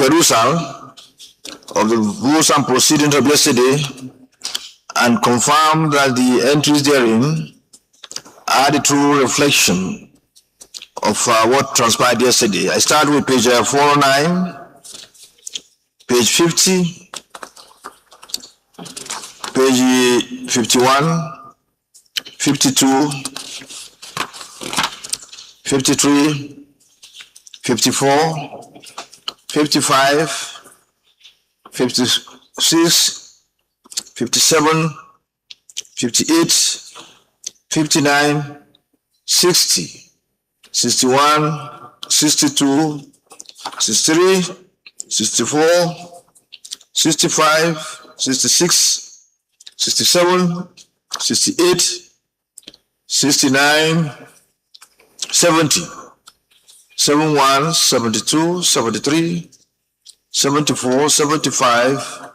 perusal of the rules and proceedings of yesterday and confirm that the entries therein are the true reflection of what transpired yesterday. I start with page 409, page 50, page 51, 52, 53, 54, 55, 56, 57, 58, 59, 60, 61, 62, 63, 64, 65, 66, 67, 68, 69, 70, 71, 72, 73, 74, 75,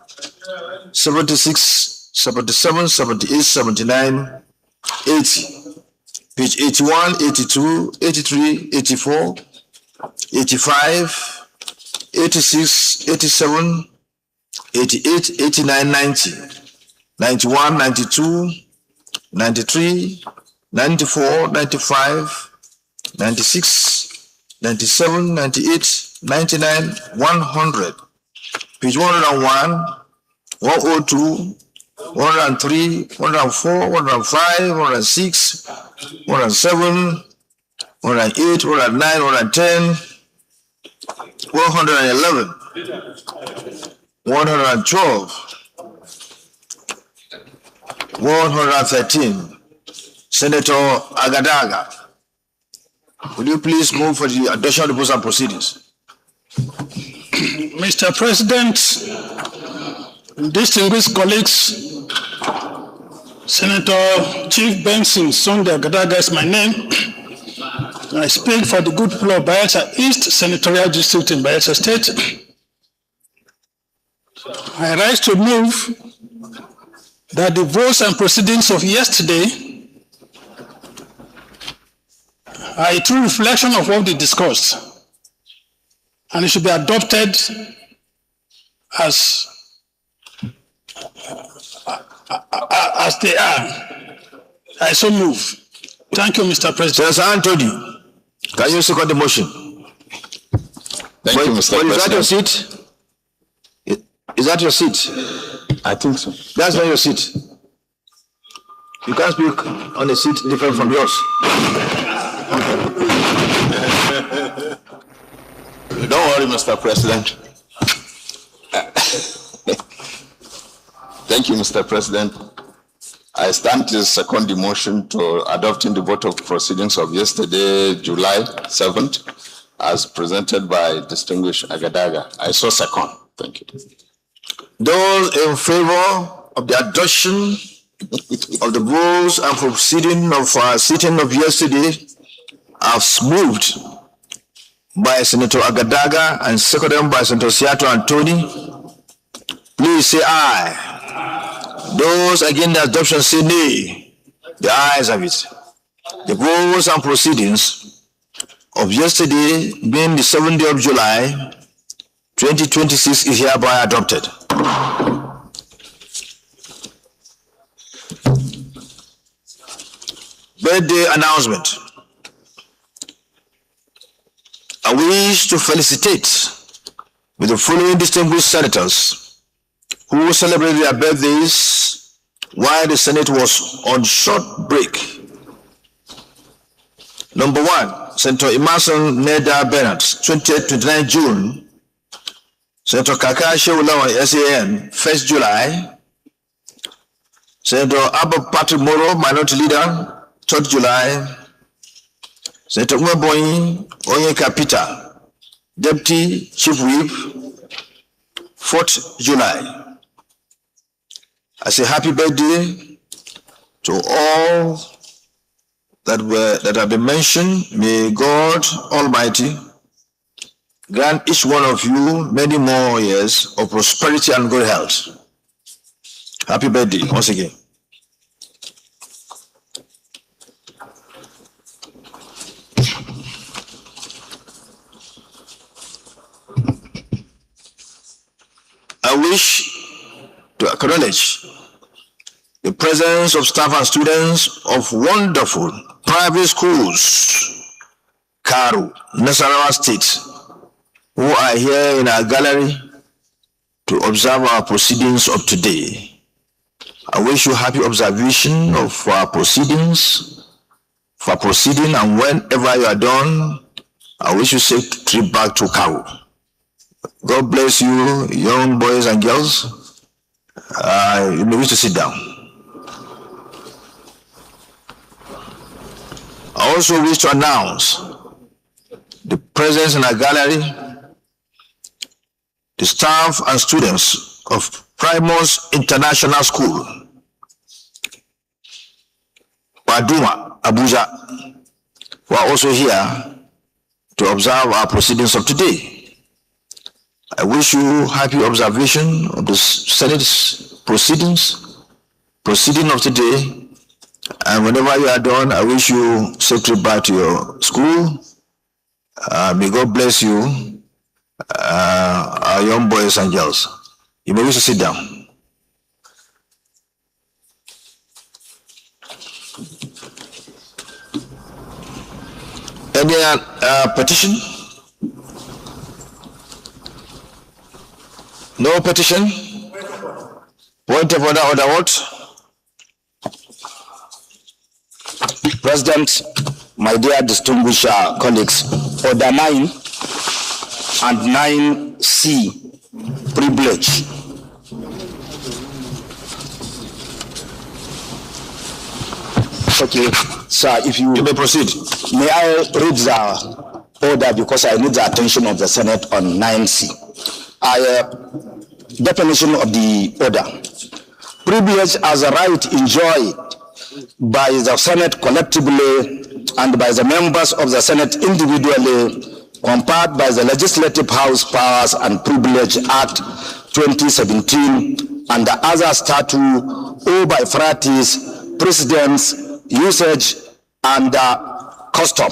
76, 77, 78, 79, 80. Page 81, 82, 83, 84, 85, 86, 87, 88, 89, 90, 91, 92, 93, 94, 95, 96, 97, 98, 99, 100. Page 101, 102, 103, 104, 105, 106, 107, 108, 109, 110, 111, 112, 113. Senator Agadaga, will you please move for the adoption of the rules and proceedings? Mr. President, distinguished colleagues, Senator Chief Benson Sunday Agadaga is my name. I speak for the good people of Bayelsa East Senatorial District in Bayelsa State. I rise to move that the votes and proceedings of yesterday are a true reflection of what they discussed, and it should be adopted as they are. I so move. Thank you, Mr. President. Senator Anthony, can you second the motion? Thank you, Mr. President. Is that your seat? Is that your seat? I think so. That's not your seat. You can't speak on a seat different from yours. Don't worry, Mr. President. Thank you, Mr. President. I stand to second the motion to adopting the vote of proceedings of yesterday, July 7th, as presented by distinguished Agadaga. I so second. Thank you. Those in favor of the adoption of the rules and proceeding of our sitting of yesterday as moved by Senator Agadaga and seconded by Senator Seato Antony, please say aye. Those against the adoption say nay. The ayes have it. The rules and proceedings of yesterday, being the 7th day of July, 2026, is hereby adopted. Birthday announcement. I wish to felicitate with the following distinguished senators who celebrated their birthdays while the Senate was on short break. Number 1, Senator Emerson Neda Bernard, 29 June. Senator Kakashi Ulawa, SAN, 1st July. Senator Abba Patrick Moro, Minority Leader, 3rd July. Senator Umeboyi Onyeka Peter, Deputy Chief Whip, 4th July. I say happy birthday to all that have been mentioned. May God Almighty grant each one of you many more years of prosperity and good health. Happy birthday once again. wish to acknowledge the presence of staff and students of wonderful private schools, Karu, Nasarawa State, who are here in our gallery to observe our proceedings of today. I wish you happy observation of our proceedings, and whenever you are done, I wish you safe trip back to Karu. God bless you, young boys and girls. You may wish to sit down. I also wish to announce the presence in our gallery, the staff and students of Primus International School, Waduma, Abuja, who are also here to observe our proceedings of today. I wish you happy observation of the Senate's proceeding of today. And whenever you are done, I wish you safe trip back to your school. May God bless you, our young boys and girls. You may wish to sit down. Any petition? No petition? Point of order, what? President, my dear distinguished colleagues, Order 9 and 9C, privilege. Okay, sir, if you may proceed. May I read the order because I need the attention of the Senate on 9C. Definition of the order. Privilege as a right enjoyed by the Senate collectively and by the members of the Senate individually, conferred by the Legislative House Powers and Privilege Act 2017 and the other statute, or by fratres, precedents, usage, and custom.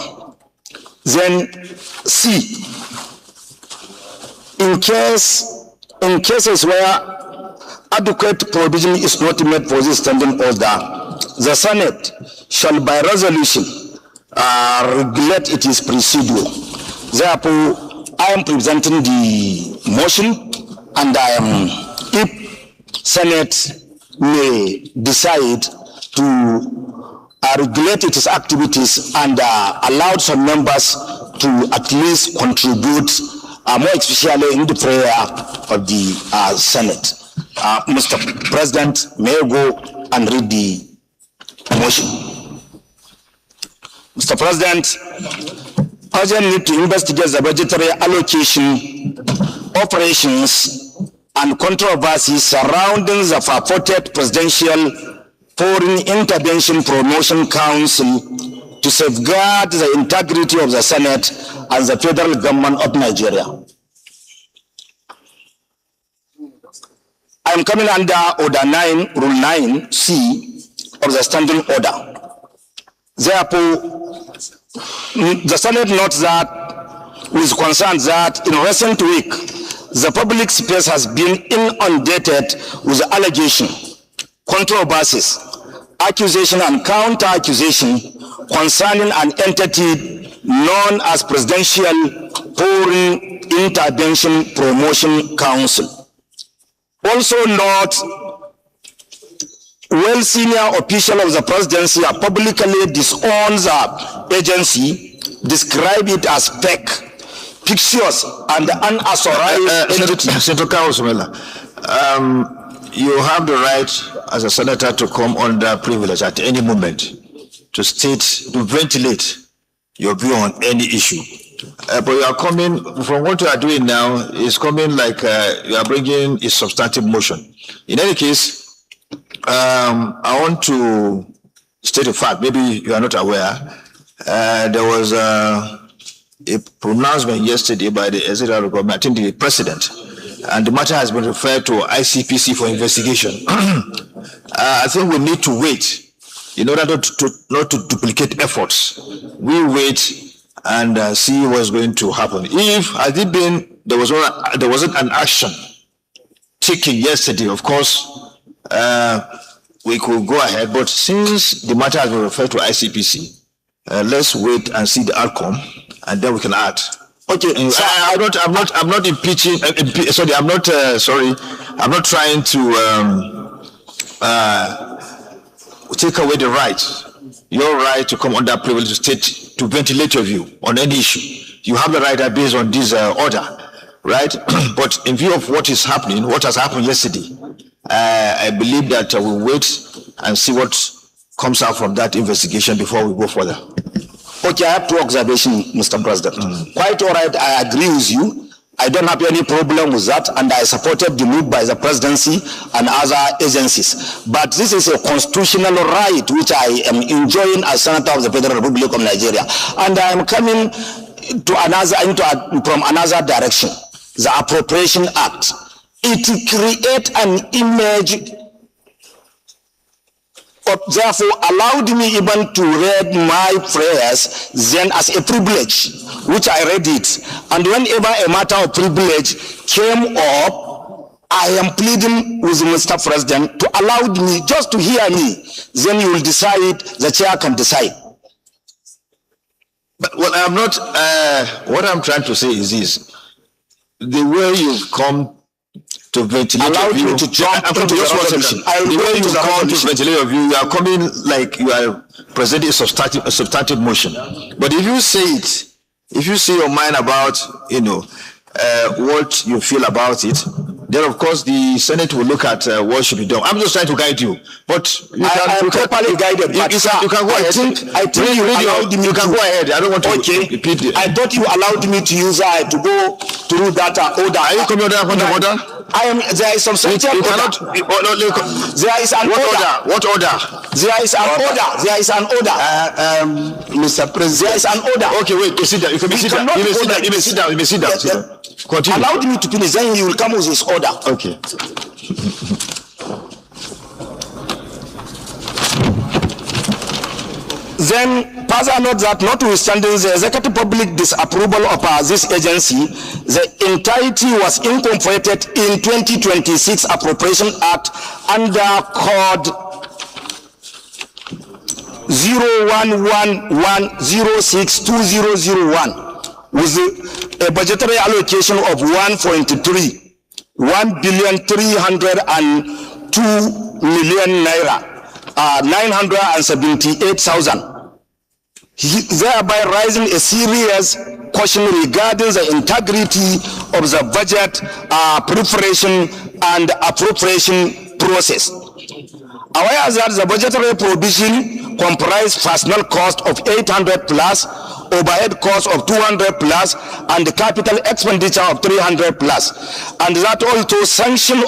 Then C, in cases where adequate provision is not made for this standing order, the Senate shall by resolution regulate its procedure. Therefore, I am presenting the motion, and if Senate may decide to regulate its activities and allow some members to at least contribute more especially in the prayer of the Senate. Mr. President, may I go and read the motion? Mr. President, urgent need to investigate the budgetary allocation, operations, and controversies surrounding the purported Presidential Foreign Intervention Promotion Council to safeguard the integrity of the Senate and the federal government of Nigeria. I am coming under Order 9, Rule 9C of the Standing Order. Therefore, the Senate notes that with concern that in recent week, the public space has been inundated with allegation, controversies, accusation and counter-accusation concerning an entity known as Presidential Foreign Intervention Promotion Council. Also note, well senior official of the presidency have publicly disowned the agency, describe it as fake, fictitious, and unauthorized entity. Senator Kawusumela, you have the right as a senator to come under privilege at any moment to state, to ventilate your view on any issue. But you are coming, from what you are doing now, is coming like you are bringing a substantive motion. In any case, I want to state a fact, maybe you are not aware. There was a pronouncement yesterday by the executive government, I think the president, and the matter has been referred to ICPC for investigation. I think we need to wait in order not to duplicate efforts. We wait and see what's going to happen. If, had it been, there wasn't an action ticking yesterday, of course, we could go ahead, but since the matter has been referred to ICPC, let's wait and see the outcome, and then we can act. Okay, I'm not impeaching. I'm not trying to take away the right, your right to come under privileged state to ventilate your view on any issue. You have the right based on this order, right? But in view of what is happening, what has happened yesterday, I believe that we'll wait and see what comes out from that investigation before we go further. Okay, I have two observations, Mr. President. Quite all right, I agree with you. I don't have any problem with that, and I supported the move by the presidency and other agencies. But this is a constitutional right which I am enjoying as Senator of the Federal Republic of Nigeria. And I am coming to from another direction, the Appropriation Act. It creates an image, therefore allowed me even to read my prayers then as a privilege, which I read it. And whenever a matter of privilege came up, I am pleading with Mr. President to allow me just to hear me. Then you will decide, the chair can decide. But well, I'm not, what I'm trying to say is this. The way you've come to ventilate your view, me to jump into the resolution. The way you come to ventilate your view, you are coming like you are presenting a substantive motion. But if you say it, if you say your mind about, what you feel about it, then of course the Senate will look at what should be done. I'm just trying to guide you, but you I'm properly guided. You can go ahead. I think you allowed me. You can go ahead. I don't want to repeat it. I thought you allowed me to use to go through that order. Are you coming under order? I am. There is some substantive order. There is an order. What order? There is an order. There is an order. Mr. President. There is an order. Okay, wait. You sit down. You can sit down. You may sit down. You may sit down. Continue. Allow me to finish. Then you will come with his order. Okay. Then, further note that notwithstanding the executive public disapproval of this agency, the entirety was incorporated in 2026 Appropriation Act under Code 0111062001 with a budgetary allocation of 1.302,302,000,000 naira, 978,000. Thereby raising a serious question regarding the integrity of the budget preparation and appropriation process. Aware that the budgetary provision comprise personnel cost of 800 plus, overhead cost of 200 plus, and the capital expenditure of 300 plus. And that also section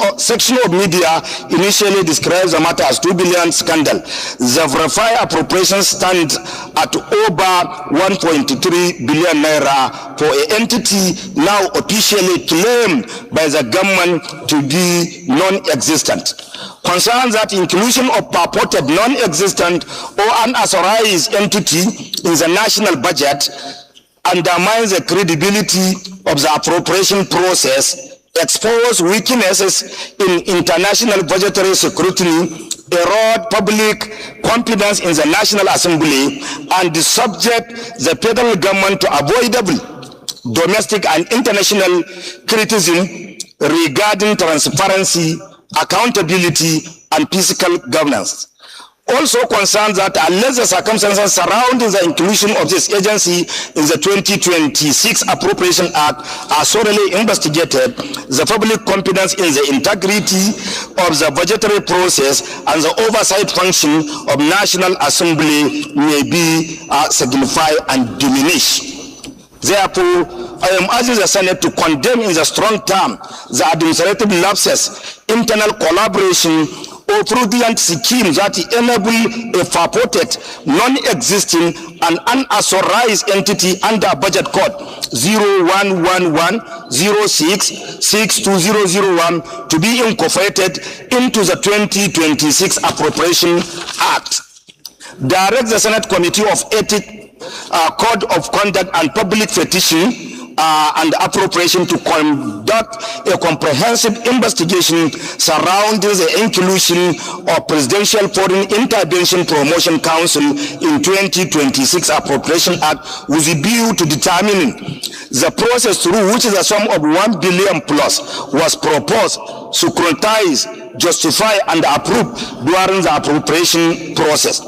of media initially describes the matter as 2 billion scandal. The verified appropriations stand at over 1.3 billion naira for an entity now officially claimed by the government to be non-existent. Concerns that inclusion of purported non-existent or unauthorized entity in the national budget undermines the credibility of the appropriation process, expose weaknesses in international budgetary scrutiny, erode public confidence in the National Assembly, and subject the federal government to avoidable domestic and international criticism regarding transparency, accountability, and fiscal governance. Also concerns that unless the circumstances surrounding the inclusion of this agency in the 2026 Appropriation Act are thoroughly investigated, the public confidence in the integrity of the budgetary process and the oversight function of National Assembly may be signified and diminished. Therefore, I am urging the Senate to condemn in the strong term the administrative lapses, internal collaboration, or fraudulent schemes that enable a purported, non-existing, and unauthorized entity under Budget Code 011106620001 to be incorporated into the 2026 Appropriation Act. Direct the Senate Committee of Ethics, Code of Conduct and Public Petition and appropriation to conduct a comprehensive investigation surrounding the inclusion of Presidential Foreign Intervention Promotion Council in 2026 Appropriation Act with a view to determining the process through which the sum of 1 billion plus was proposed, scrutinized, justified, and approved during the appropriation process.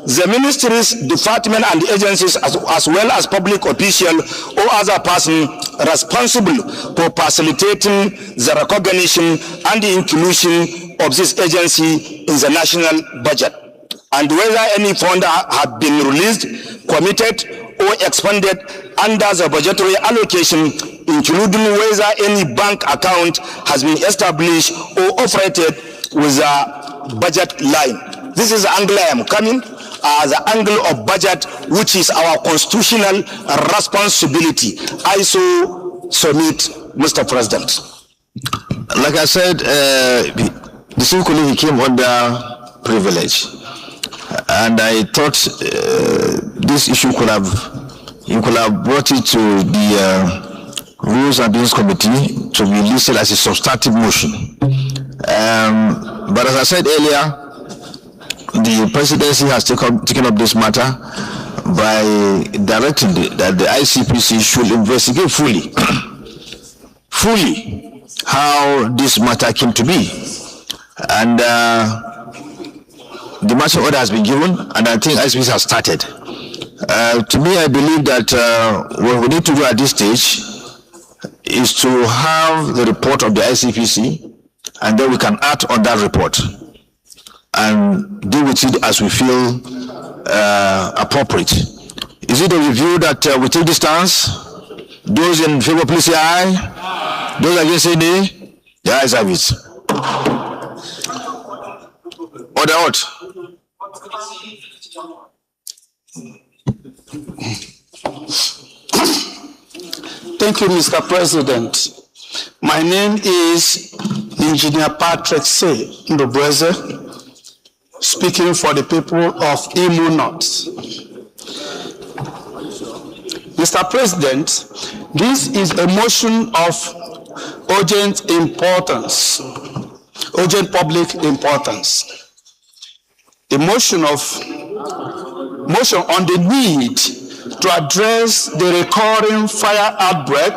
The ministries, departments, and agencies, as well as public officials or other person responsible for facilitating the recognition and the inclusion of this agency in the national budget, and whether any funds have been released, committed, or expended under the budgetary allocation, including whether any bank account has been established or operated with a budget line. This is the angle I am coming. The angle of budget, which is our constitutional responsibility. I so submit, Mr. President. Like I said, the same colleague, he came under privilege, and I thought this issue you could have brought it to the Rules and Business Committee to be listed as a substantive motion. But as I said earlier, the presidency has taken up this matter by directing that the ICPC should investigate fully how this matter came to be. And the matter order has been given, and I think ICPC has started. To me, I believe that what we need to do at this stage is to have the report of the ICPC, and then we can act on that report and deal with it as we feel appropriate. Is it a review that we take this stance? Those in favor, please say aye. Those against say nay. The ayes have it. Order out. Thank you, Mr. President. My name is Engineer Patrick C. Ndobreze, speaking for the people of Imo North. Mr. President, this is a motion of urgent importance, urgent public importance. A motion on the need to address the recurring fire outbreak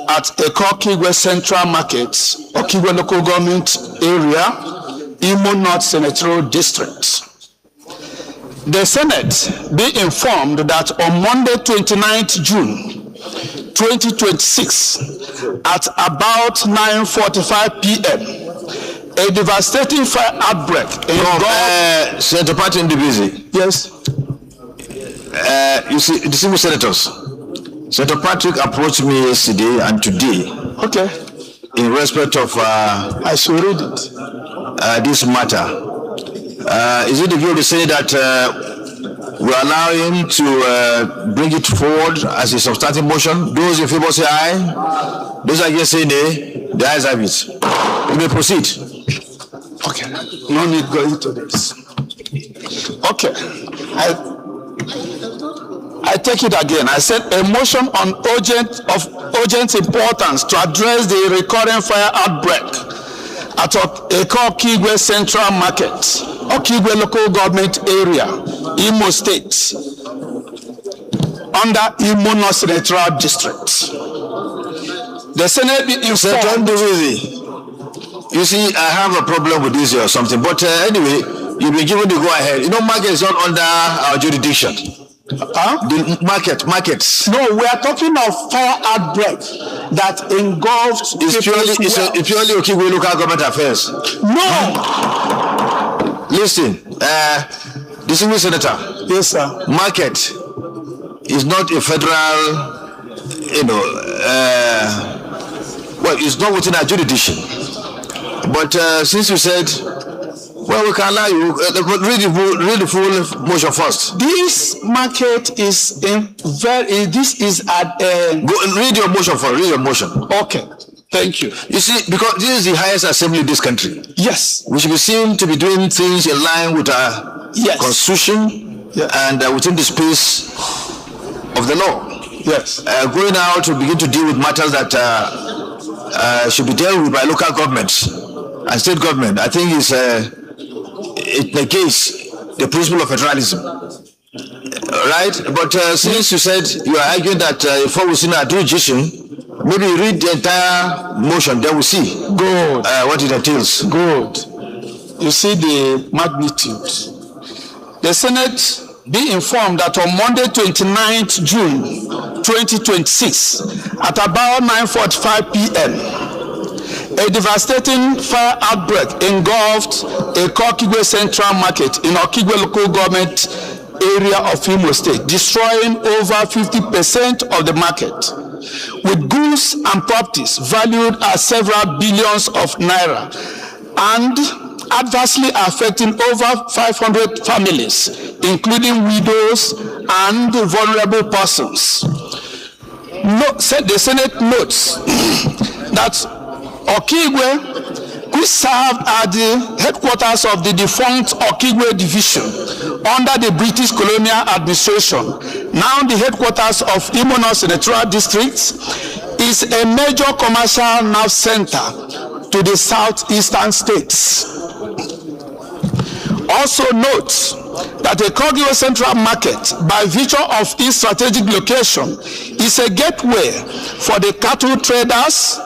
at Eko-Kigwe Central Market, Okigwe Local Government Area, Imo North Senatorial District. The Senate be informed that on Monday, 29th June 2026, at about 9:45 p.m., a devastating fire outbreak engulfed... Senator Patrick Ndubisi. Yes. You see, distinguished senators, Senator Patrick approached me yesterday and today. Okay. In respect of I should read it. This matter. Is it the view to say that we allow him to bring it forward as a substantive motion? Those in favor say aye. Those against say nay. The ayes have it. You may proceed. Okay. No need going to this. Okay. I take it again. I said a motion on urgent importance to address the recurring fire outbreak at Eko-Kigwe Central Market, Okigwe Local Government Area, Imo State, under Imo North Senatorial District. The Senate be informed. You see, I have a problem with this or something, but anyway, you've been given the go-ahead. You know, market is not under our jurisdiction. The markets. No, we are talking of fire outbreak that engulfs. It's purely Okigwe local government affairs. No. Listen, distinguished senator. Yes, sir. Market is not a federal, well, it's not within our jurisdiction. But since you said, well, we can allow you, but read the full motion first. This market is this is at Go and read your motion first. Read your motion. Okay, thank you. You see, because this is the highest assembly in this country. Yes. We should be seen to be doing things in line with our constitution and within the space of the law. Yes. going out to begin to deal with matters that should be dealt with by local governments and state government. I think it negates the principle of federalism. Right? But since you said you are arguing that before we see a jurisdiction, maybe read the entire motion, then we'll see. Good. What it entails. Good. You see the magnitude. The Senate be informed that on Monday, 29th June 2026, at about 9:45 p.m., a devastating fire outbreak engulfed a Okigwe Central Market in Okigwe local government area of Imo State, destroying over 50% of the market, with goods and properties valued at several billions of naira, and adversely affecting over 500 families, including widows and vulnerable persons. The Senate notes that Okigwe, which served at the headquarters of the defunct Okigwe Division under the British colonial administration, now the headquarters of Imo North Senatorial District, is a major commercial nerve center to the southeastern states. Also note that the Okigwe Central Market, by virtue of its strategic location, is a gateway for the cattle traders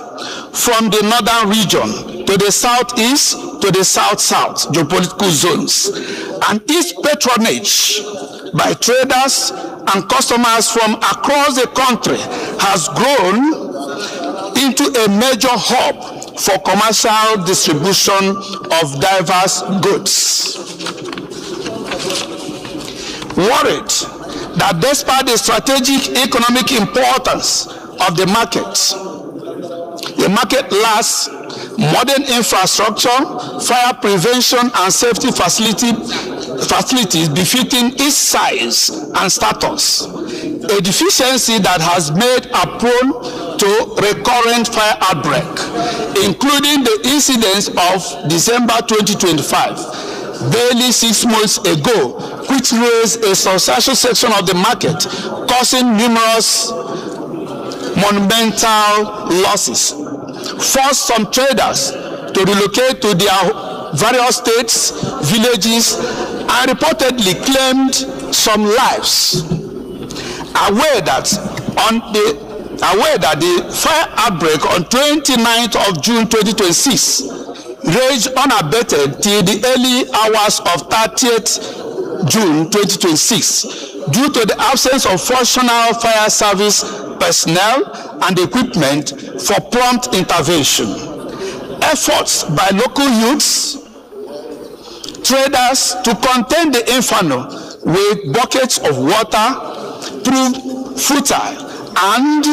from the northern region to the southeast to the south-south geopolitical zones, and its patronage by traders and customers from across the country has grown into a major hub for commercial distribution of diverse goods. Worried that despite the strategic economic importance of the market lacks modern infrastructure, fire prevention and safety facilities befitting its size and status, a deficiency that has made it prone to recurrent fire outbreak, including the incidents of December 2025, barely 6 months ago, which raised a substantial section of the market, causing numerous monumental losses, forced some traders to relocate to their various states, villages, and reportedly claimed some lives. Aware that the fire outbreak on 29th of June 2026 raged unabated till the early hours of 30th June 2026 due to the absence of functional fire service personnel and equipment for prompt intervention. Efforts by local youths, traders to contain the inferno with buckets of water proved futile and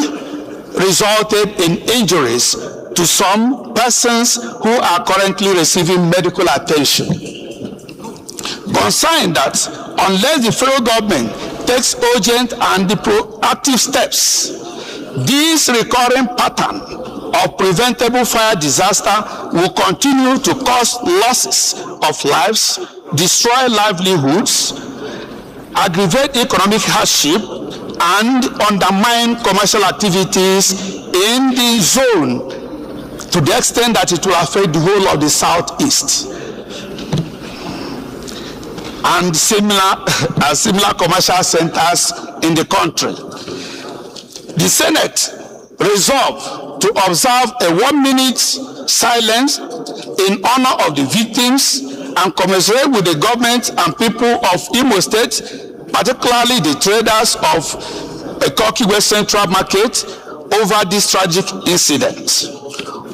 resulted in injuries to some persons who are currently receiving medical attention. Concerned that unless the federal government takes urgent and proactive steps, this recurring pattern of preventable fire disaster will continue to cause losses of lives, destroy livelihoods, aggravate economic hardship, and undermine commercial activities in the zone to the extent that it will affect the whole of the southeast and similar commercial centers in the country. The Senate resolved to observe a 1-minute silence in honor of the victims and commiserate with the government and people of Imo State, particularly the traders of Okigwe Central Market, over this tragic incident.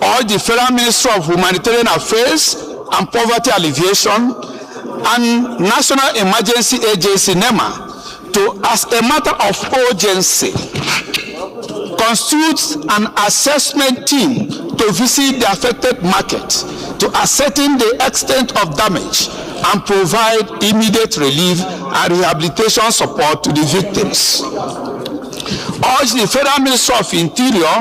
Urge the Federal Ministry of Humanitarian Affairs and Poverty Alleviation and National Emergency Agency NEMA to, as a matter of urgency, constitute an assessment team to visit the affected market to ascertain the extent of damage and provide immediate relief and rehabilitation support to the victims. Urge the Federal Ministry of Interior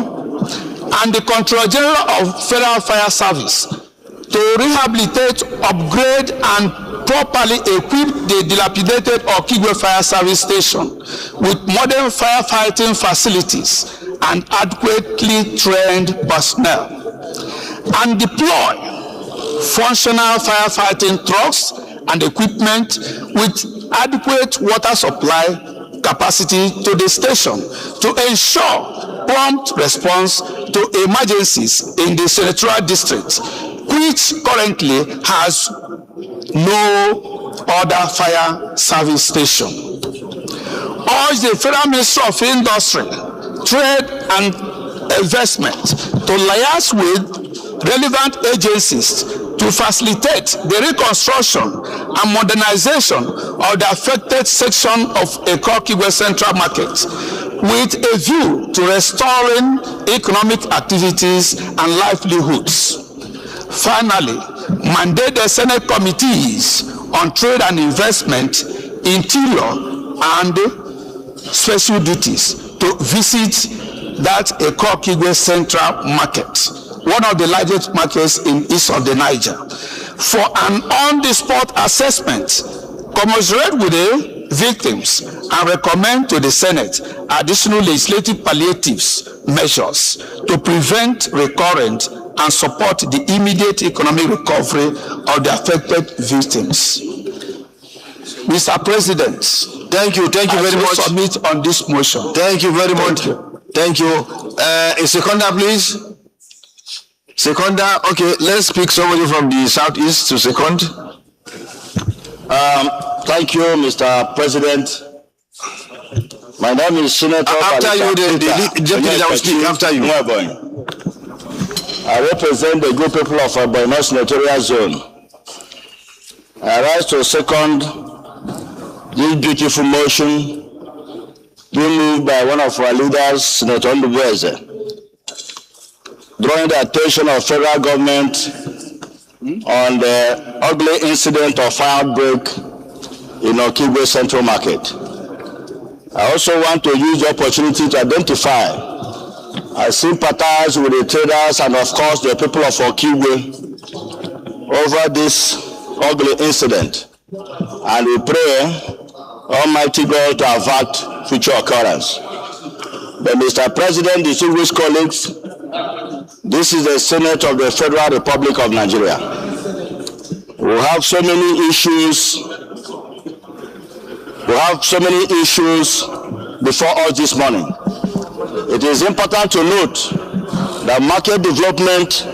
and the Controller General of Federal Fire Service to rehabilitate, upgrade, and properly equip the dilapidated Okigwe Fire Service Station with modern firefighting facilities and adequately trained personnel, and deploy functional firefighting trucks and equipment with adequate water supply capacity to the station to ensure prompt response to emergencies in the senatorial district, which currently has no other fire service station. Urge the Federal Ministry of Industry, Trade and Investment to liaise with relevant agencies to facilitate the reconstruction and modernization of the affected section of Eko-Okigwe Central Market with a view to restoring economic activities and livelihoods. Finally, mandate the Senate committees on trade and investment, interior, and special duties to visit that Eko-Okigwe Central Market, one of the largest markets in east of the Niger, for an on-the-spot assessment, commiserate with the victims, and recommend to the Senate additional legislative palliatives measures to prevent recurrent and support the immediate economic recovery of the affected victims. Mr. President, Thank you very much. Submit on this motion. Thank you very much. Thank you. A seconder, please. Seconder, okay, let's pick somebody from the southeast to second. Thank you, Mr. President. My name is Senator. After you, the deputy that will speak after you. I represent the good people of Boino Senatorial Zone. I rise to second this beautiful motion being moved by one of our leaders, Senator Ndubueze, drawing the attention of federal government on the ugly incident of fire outbreak in Okigwe Central Market. I also want to use the opportunity to identify, I sympathize with the traders and of course the people of Okigwe over this ugly incident, and we pray Almighty God to avert future occurrence. But Mr. President, distinguished colleagues, this is the Senate of the Federal Republic of Nigeria. We have so many issues. Before us this morning. It is important to note that market development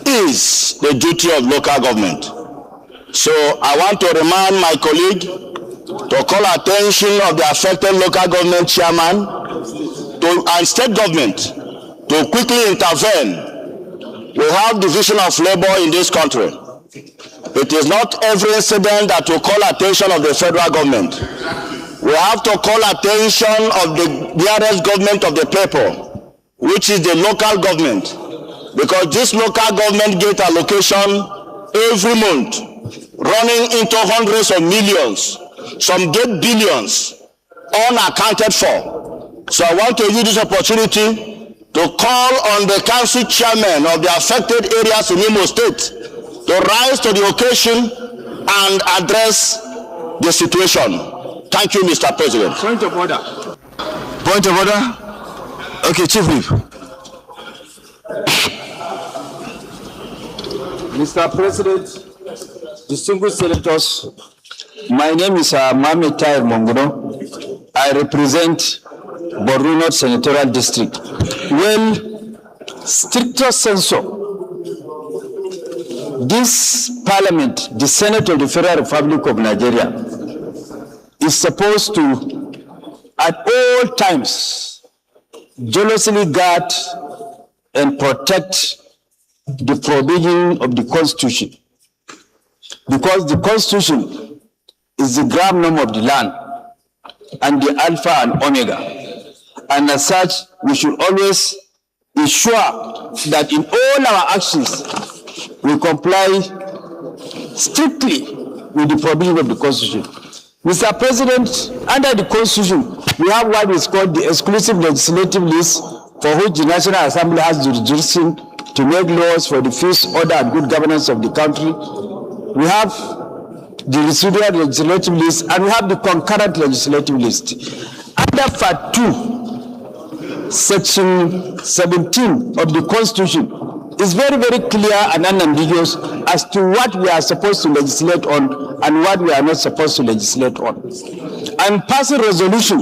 is the duty of local government. So I want to remind my colleague to call attention of the affected local government chairman and state government to quickly intervene. We have division of labor in this country. It is not every incident that will call attention of the federal government. We have to call attention of the nearest government of the people, which is the local government, because this local government get allocation every month, running into hundreds of millions, some get billions, unaccounted for. So I want to use this opportunity to call on the council chairman of the affected areas in Imo State to rise to the occasion and address the situation. Thank you, Mr. President. Point of order. Point of order? Okay, Chief Whip. Mr. President, distinguished senators, my name is Mohamed Tahir Monguno. I represent Borno North Senatorial District. Well, stricto sensu, this parliament, the Senate of the Federal Republic of Nigeria, is supposed to, at all times, jealously guard and protect the provision of the Constitution. Because the Constitution is the ground norm of the land and the Alpha and Omega. And as such, we should always ensure that in all our actions, we comply strictly with the provision of the Constitution. Mr. President, under the Constitution, we have what is called the exclusive legislative list, for which the National Assembly has jurisdiction to make laws for the peace, order, and good governance of the country. We have the residual legislative list, and we have the concurrent legislative list. Under Part 2, Section 17 of the Constitution is very, very clear and unambiguous as to what we are supposed to legislate on and what we are not supposed to legislate on. And passing resolution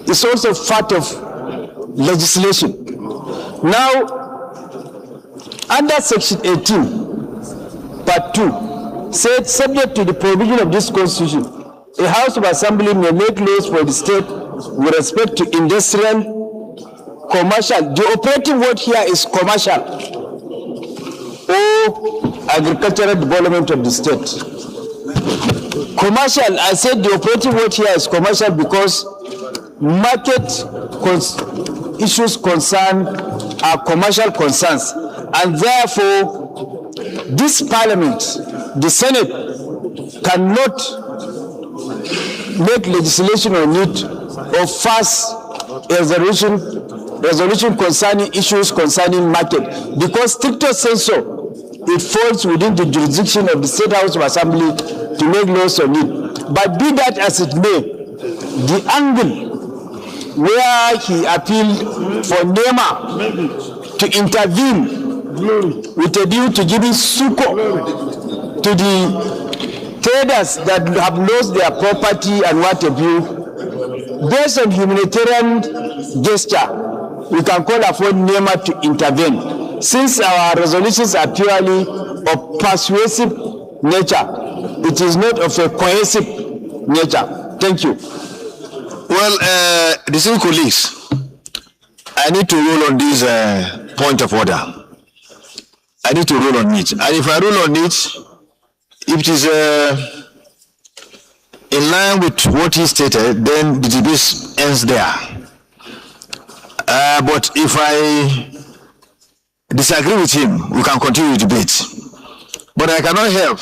is also part of legislation. Now, under Section 18, Part 2, said, subject to the provision of this Constitution, a House of Assembly may make laws for the state with respect to industrial, commercial. The operating word here is commercial or agricultural development of the state. Commercial, I said the operating word here is commercial because market issues concern are commercial concerns, and therefore this parliament, the Senate, cannot make legislation on it or pass a resolution concerning issues concerning market, because stricto sensu it falls within the jurisdiction of the State House of Assembly to make laws on it. But be that as it may, the angle where he appealed for NEMA to intervene with a view to giving succor to the traders that have lost their property and what have you, based on humanitarian gesture, we can call upon NEMA to intervene. Since our resolutions are purely of persuasive nature, it is not of a cohesive nature. Thank you. Well, distinguished colleagues, I need to rule on this point of order. I need to rule on it. And if I rule on it, if it is in line with what he stated, then the debate ends there. But if I disagree with him, we can continue the debate. But I cannot help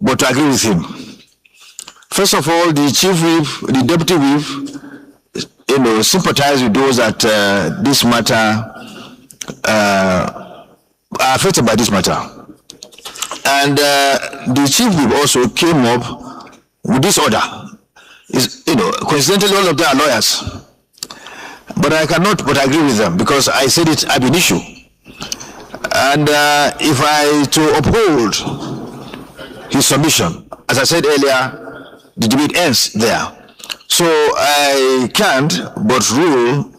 but to agree with him. First of all, the chief whip, the deputy whip, sympathize with those that this matter are affected by this matter. And the chief whip also came up with this order. Coincidentally, all of them are lawyers. But I cannot but agree with them because I said it ab initio. And if I to uphold his submission, as I said earlier, the debate ends there. So I can't but rule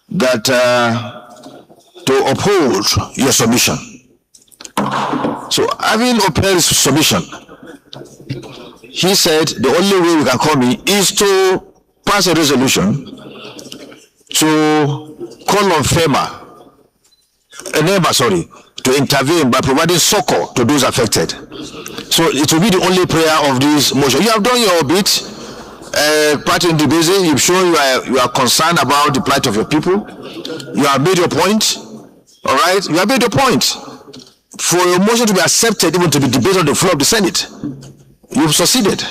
that to uphold your submission. So having upheld his submission, he said the only way we can come in is to pass a resolution to call on NEMA, to intervene by providing succor to those affected. So it will be the only prayer of this motion. You have done your bit, part in the basis. You've shown you are concerned about the plight of your people. You have made your point. All right, you have made your point. For your motion to be accepted, even to be debated on the floor of the Senate, you've succeeded.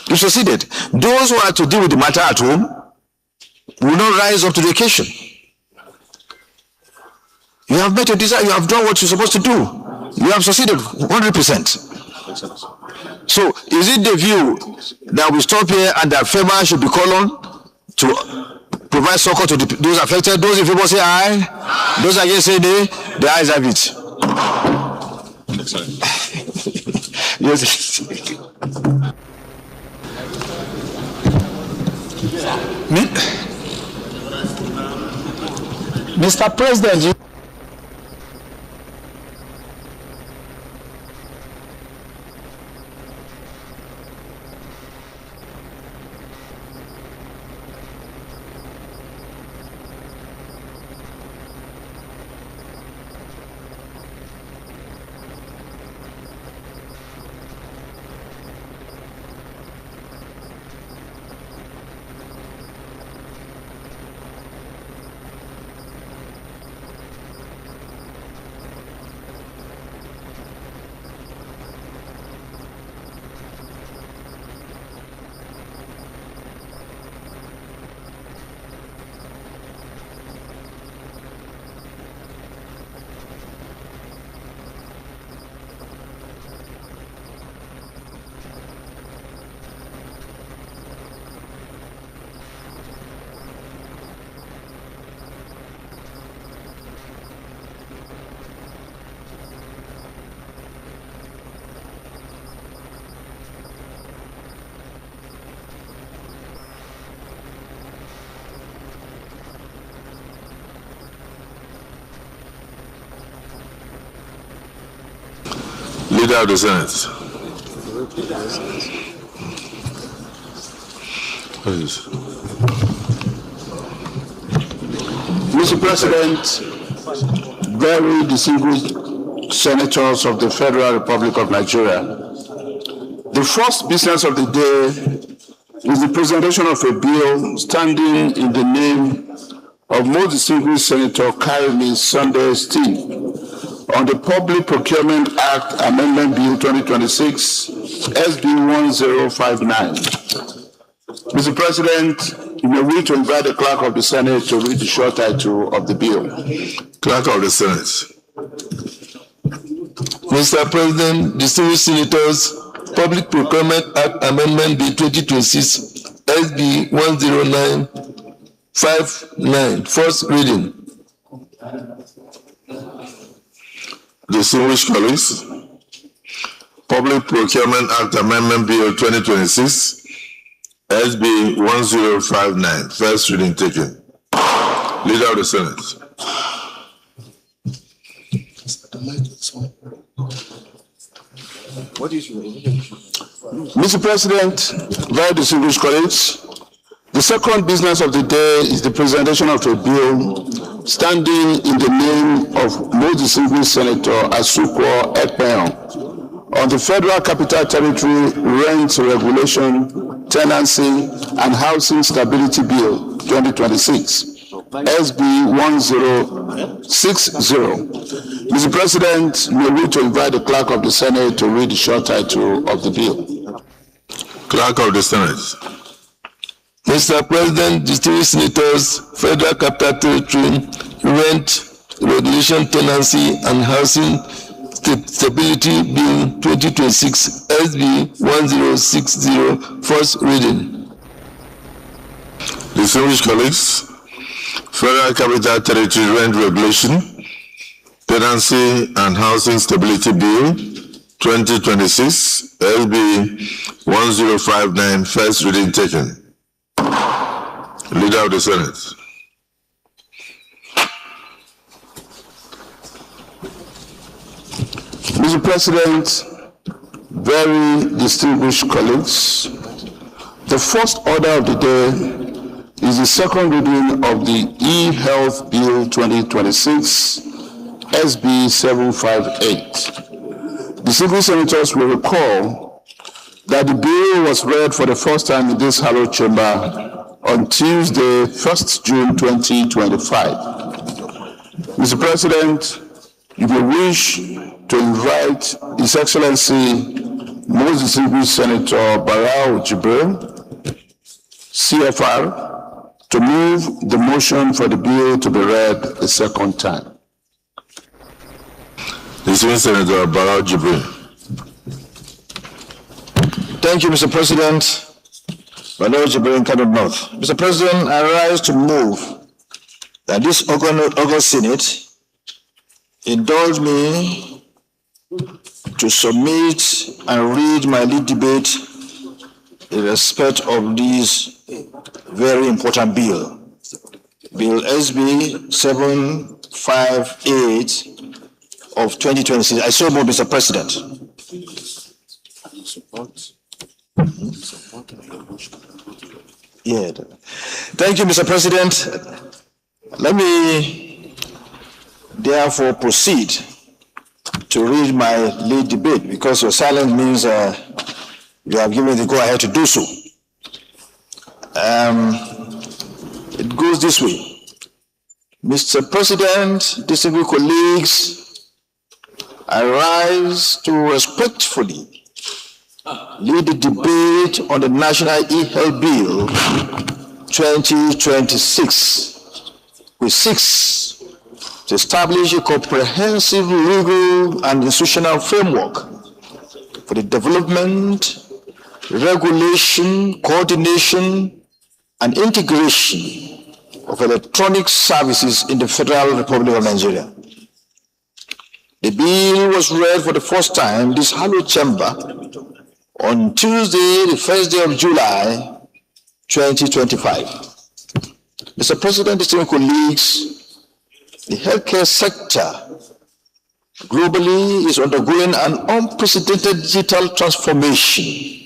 You succeeded. Those who are to deal with the matter at home will not rise up to the occasion. You have met your desire. You have done what you're supposed to do. You have succeeded 100%. So, is it the view that we stop here and that FEMA should be called on to provide succor to those affected? Those in favor say aye. Those against say nay. The ayes have it. Yes. Mr. President, Leader of the Senate. Please. Mr. President, very distinguished senators of the Federal Republic of Nigeria, the first business of the day is the presentation of a bill standing in the name of most distinguished Senator Kayode Sunday Steve on the Public Procurement Act Amendment Bill 2026, SB 1059. Mr. President, you may wish to invite the Clerk of the Senate to read the short title of the bill. Clerk of the Senate. Mr. President, distinguished senators, Public Procurement Act Amendment Bill 2026, SB 10959, first reading. Distinguished colleagues, Public Procurement Act Amendment Bill 2026, SB 1059, first reading taken. Leader of the Senate. Mr. President, very distinguished colleagues, the second business of the day is the presentation of a bill standing in the name of most distinguished Senator Asuquo Ekpeon on the Federal Capital Territory Rent Regulation, Tenancy, and Housing Stability Bill 2026, SB 1060. Mr. President, may we to invite the Clerk of the Senate to read the short title of the bill. Clerk of the Senate. Mr. President, distinguished senators, Federal Capital Territory Rent Regulation, Tenancy, and Housing Stability Bill 2026, SB 1060, first reading. Distinguished colleagues, Federal Capital Territory Rent Regulation, Tenancy and Housing Stability Bill 2026, SB 1059, first reading taken. Leader of the Senate. Mr. President, very distinguished colleagues, the first order of the day is the second reading of the E-Health Bill 2026, SB 758. Distinguished senators will recall that the bill was read for the first time in this hallowed chamber on Tuesday, 1st June 2025. Mr. President, if you wish to invite His Excellency most distinguished Senator Barao Jibril, CFR, to move the motion for the bill to be read a second time. Distinguished Senator Barao Jibril. Thank you, Mr. President. Barao Jibril, Kano North. Mr. President, I rise to move that this August Senate indulge me to submit and read my lead debate in respect of this very important bill, Bill SB 758 of 2026. I so move, Mr. President. Yeah. Thank you, Mr. President. Let me therefore proceed to read my lead debate, because your silence means you have given the go-ahead to do so. It goes this way. Mr. President, distinguished colleagues, I rise to respectfully lead the debate on the National E-Health Bill 2026, which seeks to establish a comprehensive legal and institutional framework for the development, regulation, coordination, and integration of electronic services in the Federal Republic of Nigeria. The bill was read for the first time in this hallowed chamber on Tuesday, the 1st day of July, 2025. Mr. President, distinguished colleagues, the healthcare sector globally is undergoing an unprecedented digital transformation.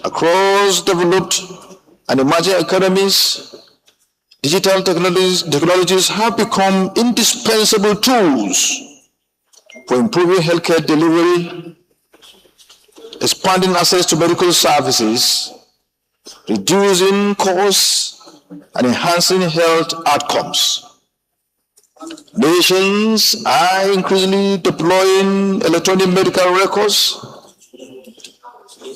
Across developed and emerging economies, digital technologies have become indispensable tools for improving healthcare delivery, expanding access to medical services, reducing costs, and enhancing health outcomes. Nations are increasingly deploying electronic medical records,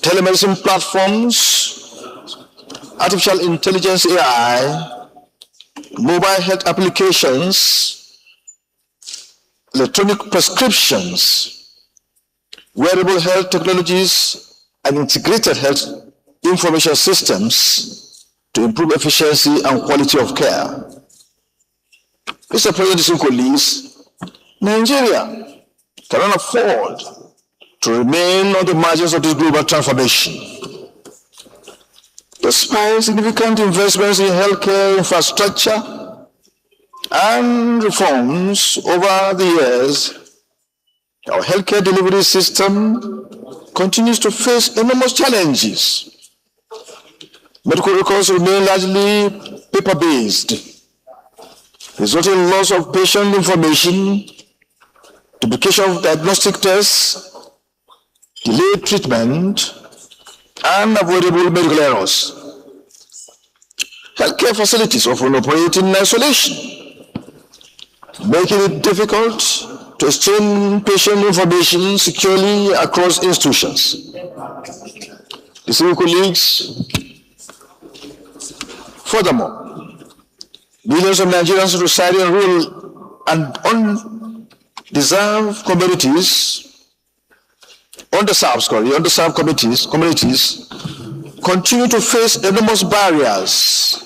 telemedicine platforms, artificial intelligence AI, mobile health applications, electronic prescriptions, wearable health technologies, and integrated health information systems to improve efficiency and quality of care. Mr. President and colleagues, Nigeria cannot afford to remain on the margins of this global transformation. Despite significant investments in healthcare infrastructure and reforms over the years, our healthcare delivery system continues to face enormous challenges. Medical records remain largely paper-based, resulting in loss of patient information, duplication of diagnostic tests, delayed treatment, and avoidable medical errors. Healthcare facilities often operate in isolation, making it difficult to exchange patient information securely across institutions. Distinguished colleagues, furthermore, millions of Nigerians reside in rural and undeserved communities, underserved communities continue to face enormous barriers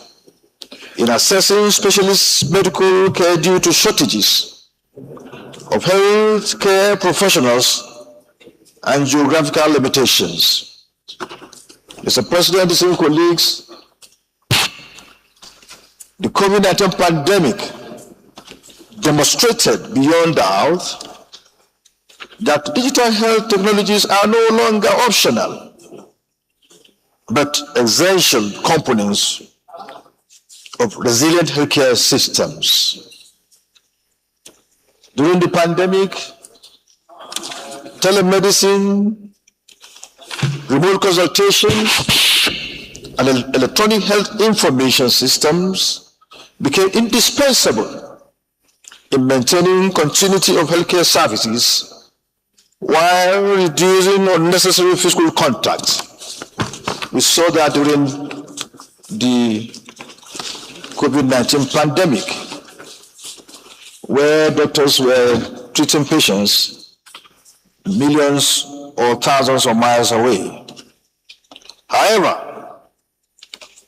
in accessing specialist medical care due to shortages of health care professionals and geographical limitations. Mr. President, distinguished colleagues, the COVID-19 pandemic demonstrated beyond doubt that digital health technologies are no longer optional, but essential components of resilient healthcare systems. During the pandemic, telemedicine, remote consultation, and electronic health information systems became indispensable in maintaining continuity of healthcare services while reducing unnecessary physical contact. We saw that during the COVID-19 pandemic, where doctors were treating patients millions or thousands of miles away. However,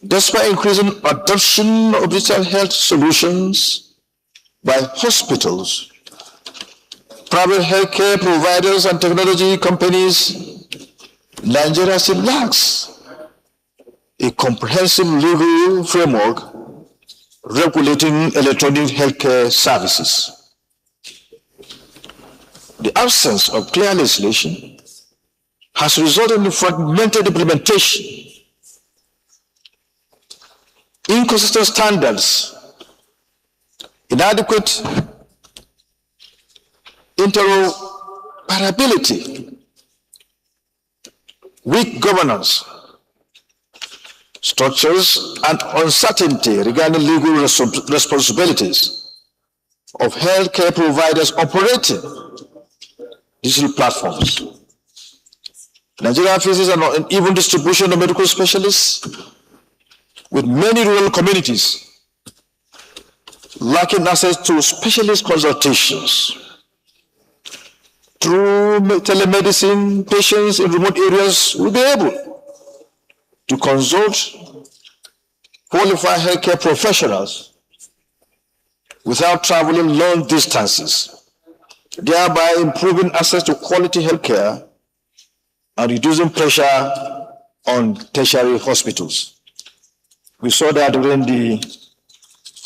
despite increasing adoption of digital health solutions by hospitals, private healthcare providers, and technology companies, Nigeria still lacks a comprehensive legal framework regulating electronic healthcare services. The absence of clear legislation has resulted in fragmented implementation, inconsistent standards, inadequate interoperability, weak governance structures, and uncertainty regarding legal responsibilities of healthcare providers operating digital platforms. Nigeria faces an uneven distribution of medical specialists, with many rural communities lacking access to specialist consultations. Through telemedicine, patients in remote areas will be able to consult qualified healthcare professionals without traveling long distances, thereby improving access to quality healthcare and reducing pressure on tertiary hospitals. We saw that during the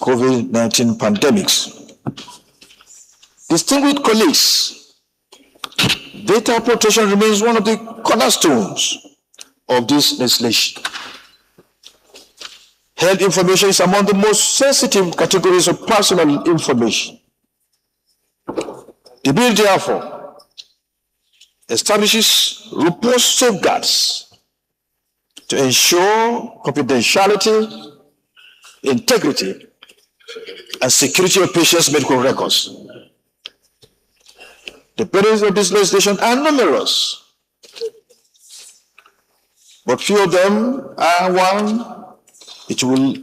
COVID-19 pandemics. The Distinguished colleagues, data protection remains one of the cornerstones of this legislation. Health information is among the most sensitive categories of personal information. The bill, therefore, establishes robust safeguards to ensure confidentiality, integrity, and security of patients' medical records. The benefits of this legislation are numerous, but few of them are: one, it will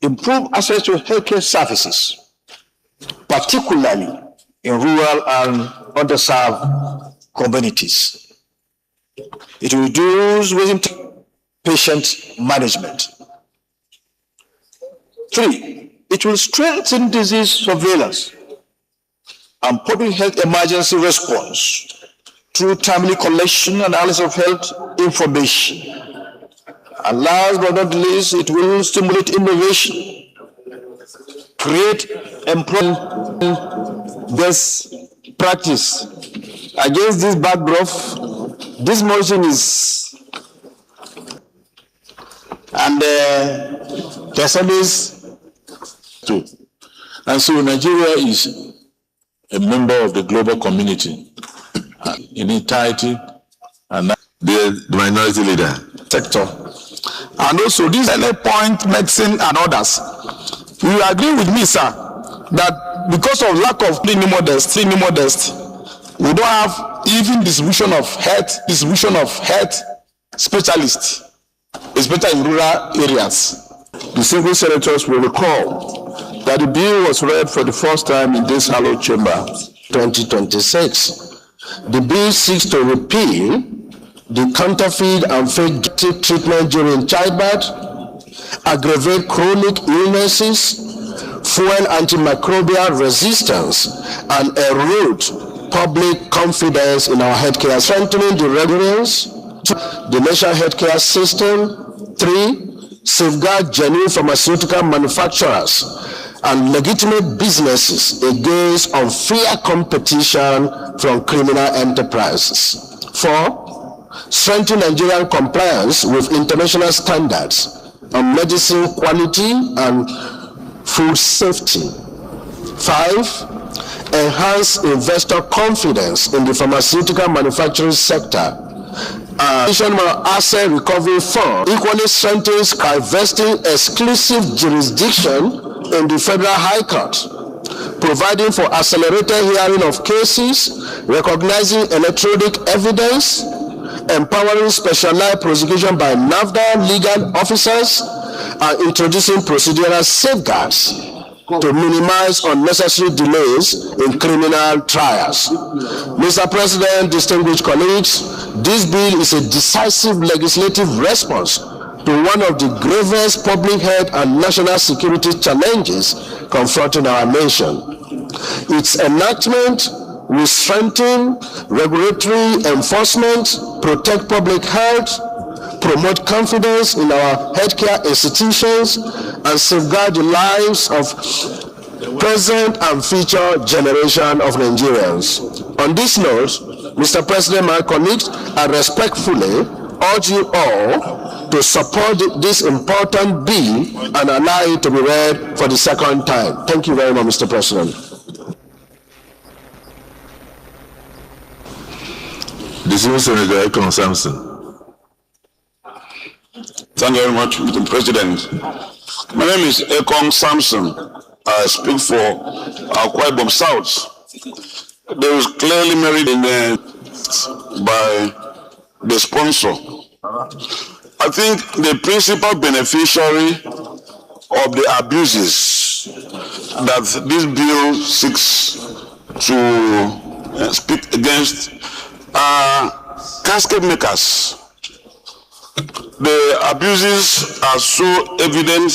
improve access to healthcare services, particularly in rural and underserved communities. It will reduce waiting time, patient management. 3, it will strengthen disease surveillance and public health emergency response through timely collection and analysis of health information. And last but not least, it will stimulate innovation, create employment best practice. Against this backdrop, this motion is, and the service too. And so Nigeria is a member of the global community in entirety, and the minority leader sector. And also this point medicine and others. You agree with me, sir, that because of lack of clinical modest, we don't have even distribution of health specialists, especially in rural areas. The single senators will recall that the bill was read for the first time in this hallowed chamber. 2026. The bill seeks to repeal the counterfeit and fake treatment during childbirth, aggravate chronic illnesses, fuel antimicrobial resistance, and erode public confidence in our healthcare, strengthening the resilience, the national healthcare system. 3, safeguard genuine pharmaceutical manufacturers and legitimate businesses against unfair competition from criminal enterprises. 4, strengthen Nigerian compliance with international standards on medicine quality and food safety. 5, enhance investor confidence in the pharmaceutical manufacturing sector. Additional asset recovery fund equally strengthens divesting exclusive jurisdiction in the Federal High Court, providing for accelerated hearing of cases, recognizing electronic evidence, empowering specialized prosecution by NAFDA legal officers, and introducing procedural safeguards to minimize unnecessary delays in criminal trials. Mr. President, distinguished colleagues, this bill is a decisive legislative response to one of the gravest public health and national security challenges confronting our nation. Its enactment will strengthen regulatory enforcement, protect public health, promote confidence in our healthcare institutions, and safeguard the lives of present and future generation of Nigerians. On this note, Mr. President, my colleagues, I respectfully urge you all to support this important bill and allow it to be read for the second time. Thank you very much, Mr. President. Distinguished Senator Ekong Samson. Thank you very much, Mr. President. My name is Ekong Samson. I speak for Akwa Ibom South. There is clearly merit in by the sponsor. I think the principal beneficiary of the abuses that this bill seeks to speak against are casket makers. The abuses are so evident,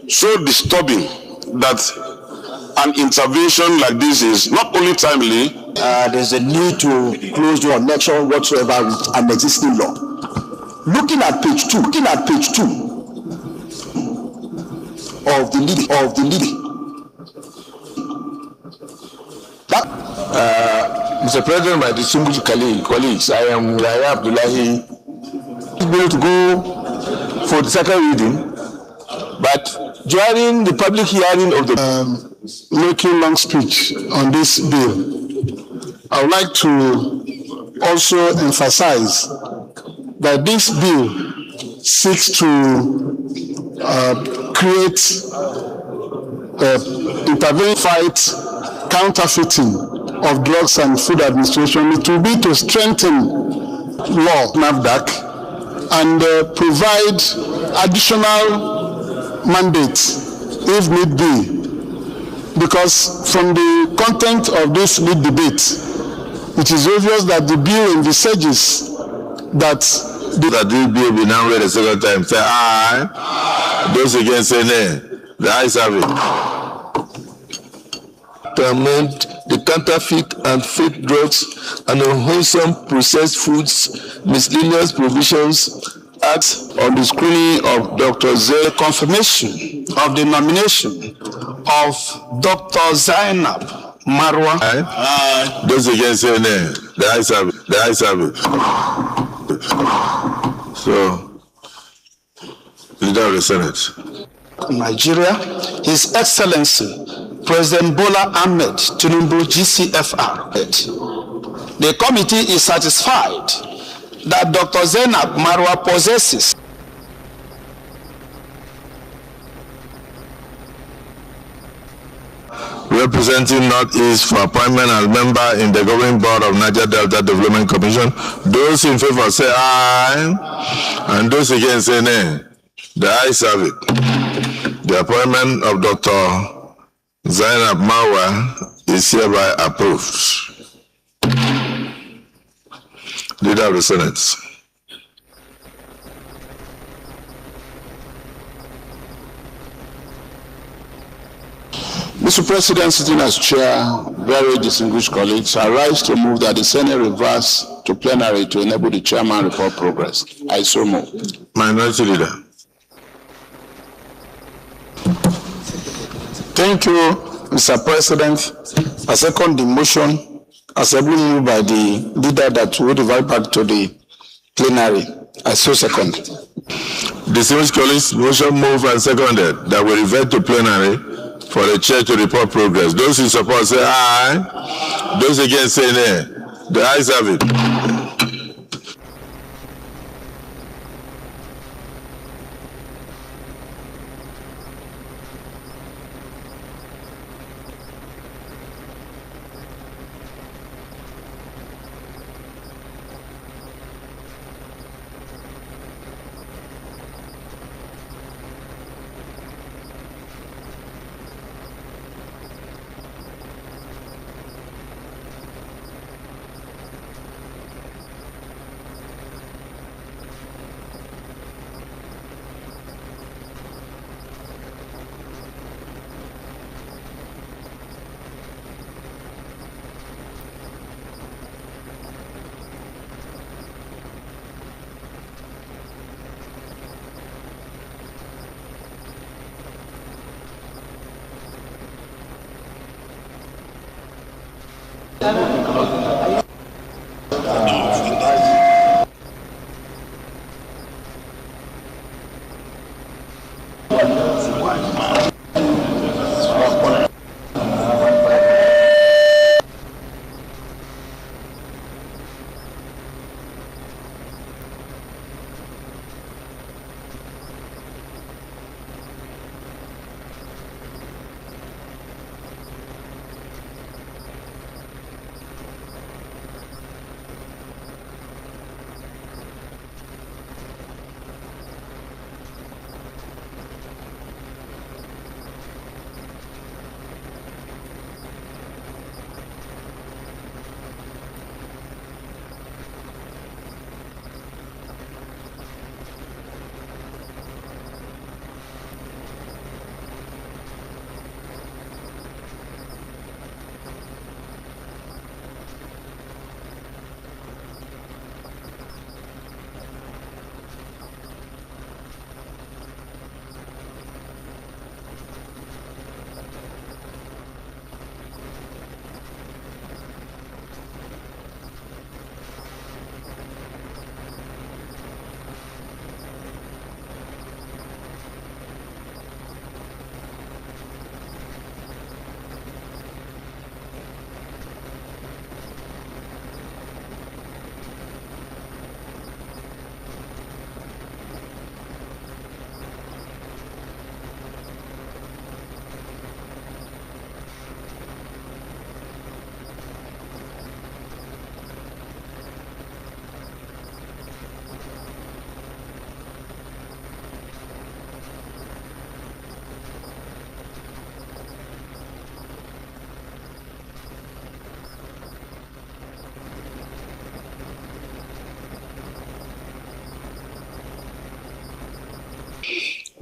so disturbing, that an intervention like this is not only timely. There's a need to close the connection whatsoever with an existing law. Looking at page 2 of the lead, Mr. President, my distinguished colleagues, I am Yahya Abdullahi. It's going to go for the second reading, but during the public hearing of the Making long speech on this bill, I would like to also emphasize that this bill seeks to create intervene fight counterfeiting of drugs and food administration. It will be to strengthen law, NAFDAC, and provide additional mandates if need be. Because from the content of this debate, it is obvious that the bill envisages that this bill will now read a second time. Say aye. Those against say nay. The ayes have it. To amend the Counterfeit and Fake Drugs and Unwholesome Processed Foods Miscellaneous Provisions Act on the screening of Dr. Zainab, the confirmation of the nomination of Dr. Zainab Marwa. Aye. Those against say nay. The ayes have it. The ayes have it. So, Leader of the Senate. Nigeria, His Excellency President Bola Ahmed Tinubu, GCFR. The committee is satisfied that Dr. Zainab Marwa possesses representing Northeast for appointment as member in the governing board of Niger Delta Development Commission. Those in favor say aye, and those against say nay. The ayes have it. The appointment of Dr. Zainab Marwa is hereby approved. Leader of the Senate. Mr. President, sitting as chair, very distinguished colleagues, I rise to move that the Senate reverse to plenary to enable the chairman report progress. I so move. Minority Leader. Thank you, Mr. President. I second the motion as moved by the leader that will divide back to the plenary. I so second. Distinguished colleagues, motion moved and seconded that we revert to plenary for the chair to report progress. Those in support say aye. Those against say nay. The ayes have it.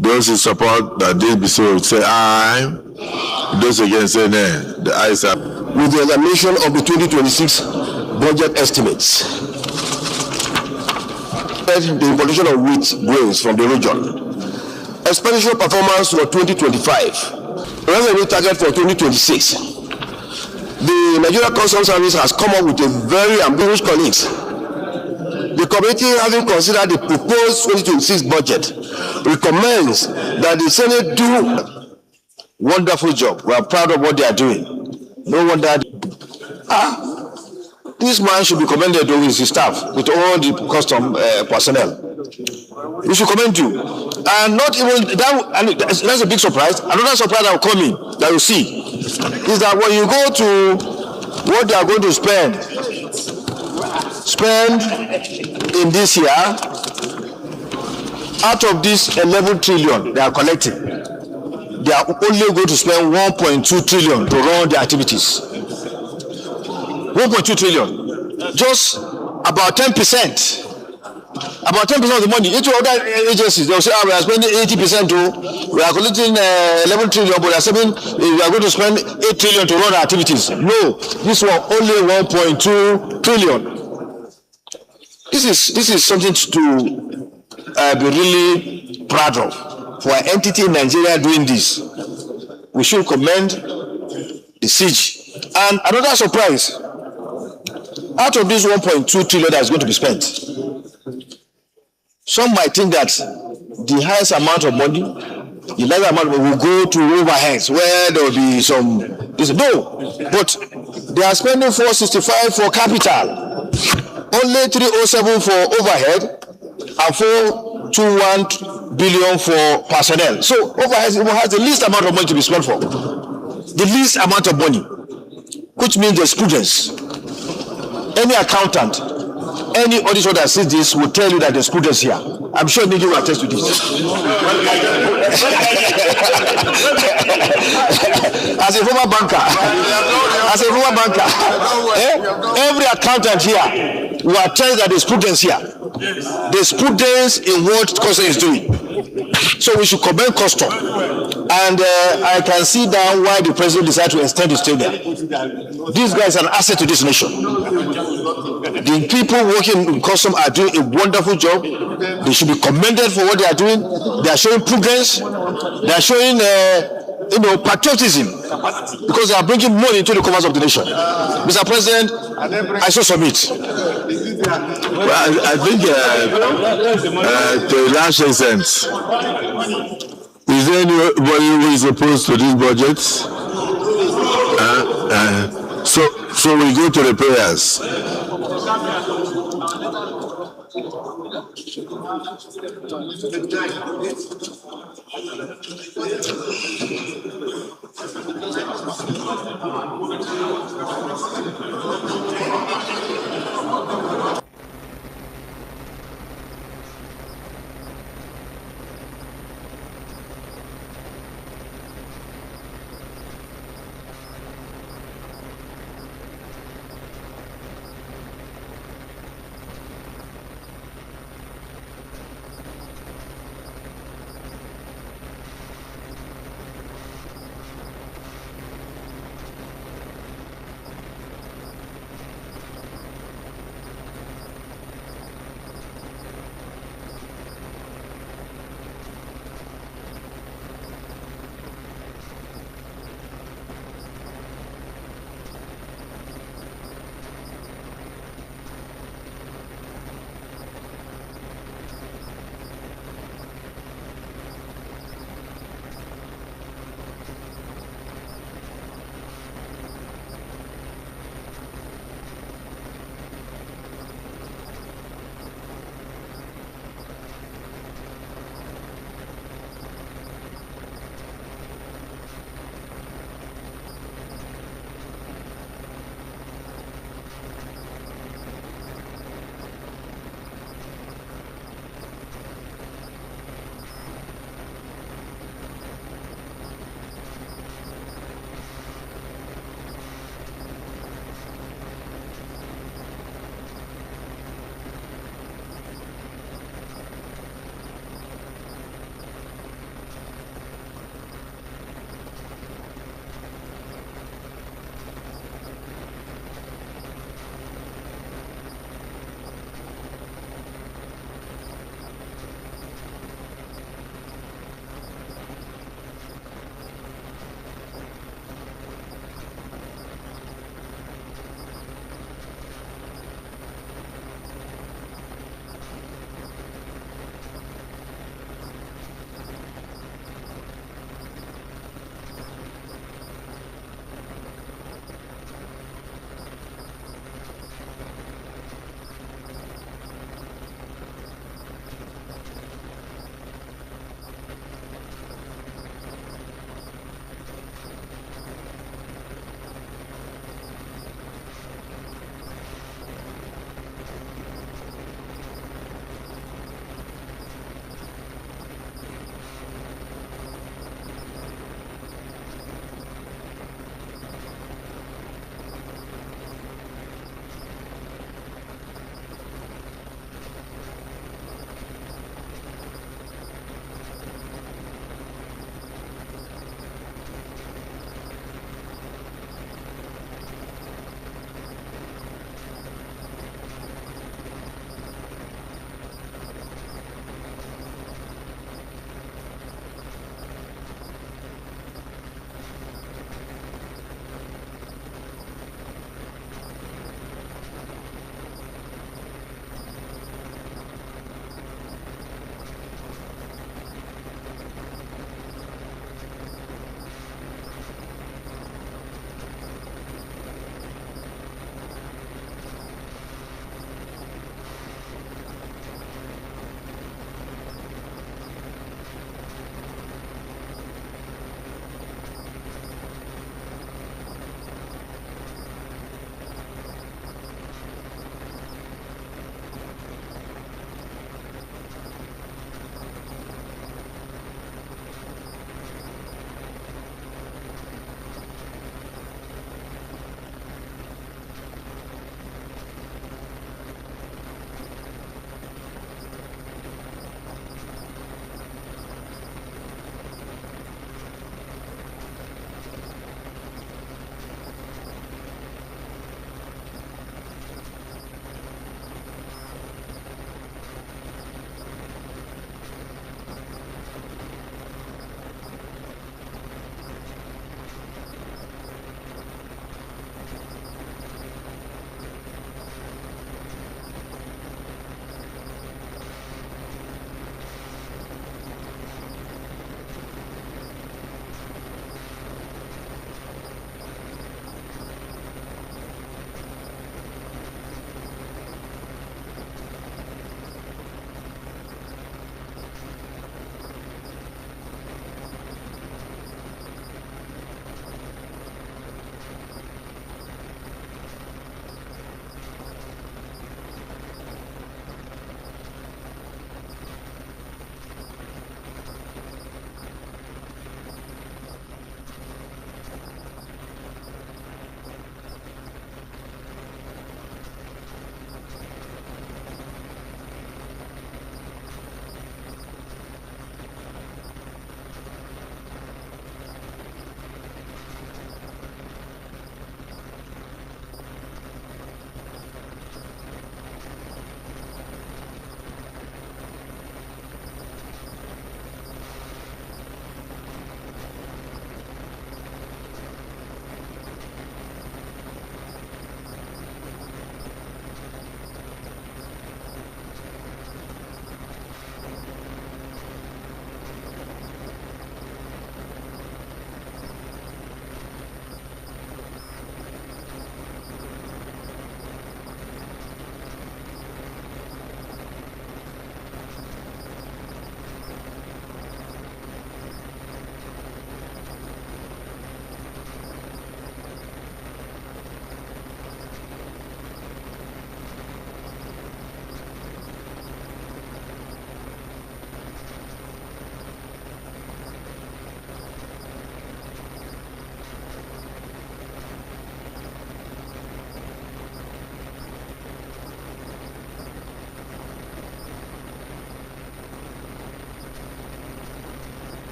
Those who support that this be so say aye. Those against say nay. The ayes have. With the examination of the 2026 budget estimates, the importation of wheat grains from the region, expenditure performance for 2025, revenue target for 2026. The Nigeria Customs Service has come up with a very ambitious colleagues. The committee, having considered the proposed 2026 budget, recommends that the Senate do wonderful job. We are proud of what they are doing. No wonder this man should be commended with his staff, with all the custom personnel. We should commend you. And not even that, and that's a big surprise. Another surprise that will come in, that you see, is that when you go to what they are going to spend in this year, out of this 11 trillion they are collecting, they are only going to spend 1.2 trillion to run their activities. 1.2 trillion. Just about 10%. About 10% of the money. Each other agencies, they will say, we are spending 80% too. We are collecting 11 trillion, but we are going to spend 8 trillion to run our activities. No, this one only 1.2 trillion. This is something to be really proud of. For an entity in Nigeria doing this, we should commend the siege. And another surprise, out of this 1.2 trillion that is going to be spent, some might think that the highest amount of money, the larger amount will go to overheads where there will be some. No, but they are spending 465 for capital, only 307 for overhead, and 421 billion for personnel. So overhead has the least amount of money to be spent for, the least amount of money, which means there's prudence. Any accountant, any auditor that sees this will tell you that there's prudence here. I'm sure Niji will attest to this. As a former banker, every accountant here will attest that there's prudence here. There's prudence in what custom is doing. So we should commend custom. And I can see now why the president decided to extend his tenure. These guys are an asset to this nation. The people working in custom are doing a wonderful job. They should be commended for what they are doing. They are showing prudence. They are showing patriotism, because they are bringing money into the coffers of the nation. Mr. President, I so submit. Well, I think to a large extent, is there anybody who is opposed to this budget? So we go to the prayers.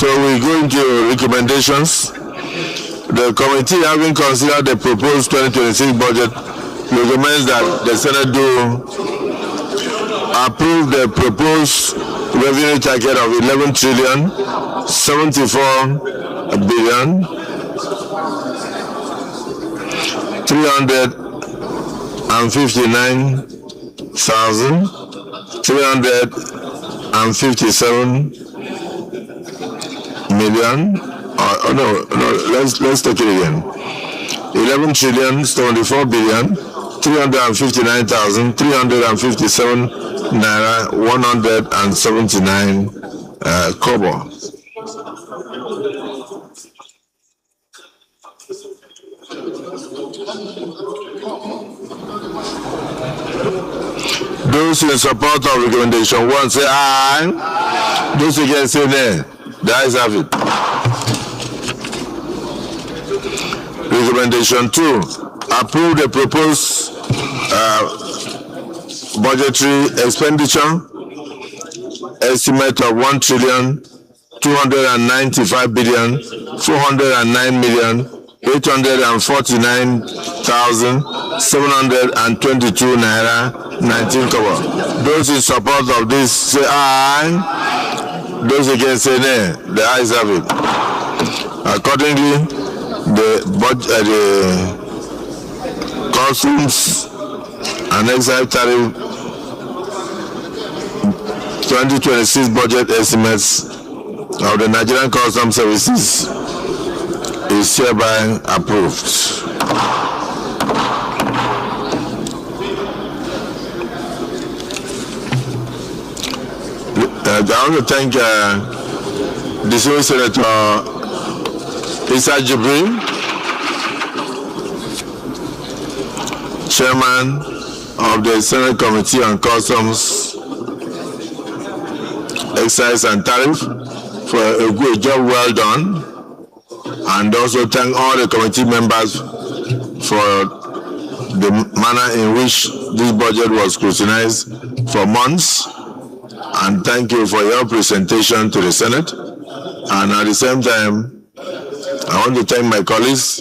So we go into recommendations. The committee, having considered the proposed 2026 budget, recommends that the Senate do approve the proposed revenue target of 11 trillion 74 billion 359,357 million. No, let's take it again. 11 trillion 74 billion 359,357 naira 179 kobo. Those in support of recommendation 1 say aye. Those against say nay. The ayes have it. Recommendation 2, approve the proposed budgetary expenditure estimate of 1 trillion 295 billion 409 million 849,722 naira 19 kobo. Those in support of this say aye. Those against say nay. The ayes have it. Accordingly, the customs and excise tariff 2026 budget estimates of the Nigerian Customs Services is hereby approved. I want to thank the Senior Senator Issa Jibril, Chairman of the Senate Committee on Customs, Excise and Tariff, for a good job well done, and also thank all the committee members for the manner in which this budget was scrutinized for months, and thank you for your presentation to the Senate. And at the same time, I want to thank my colleagues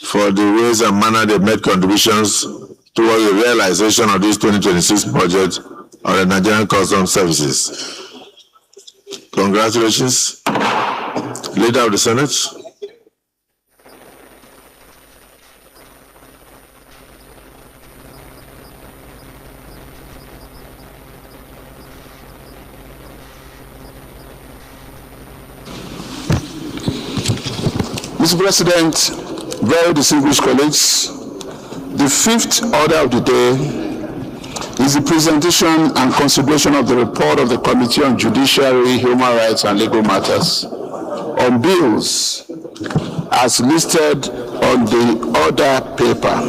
for the ways and manner they made contributions towards the realization of this 2026 budget of the Nigerian Customs Services. Congratulations, Leader of the Senate. Mr. President, very distinguished colleagues, the fifth order of the day is the presentation and consideration of the report of the Committee on Judiciary, Human Rights and Legal Matters on bills as listed on the order paper,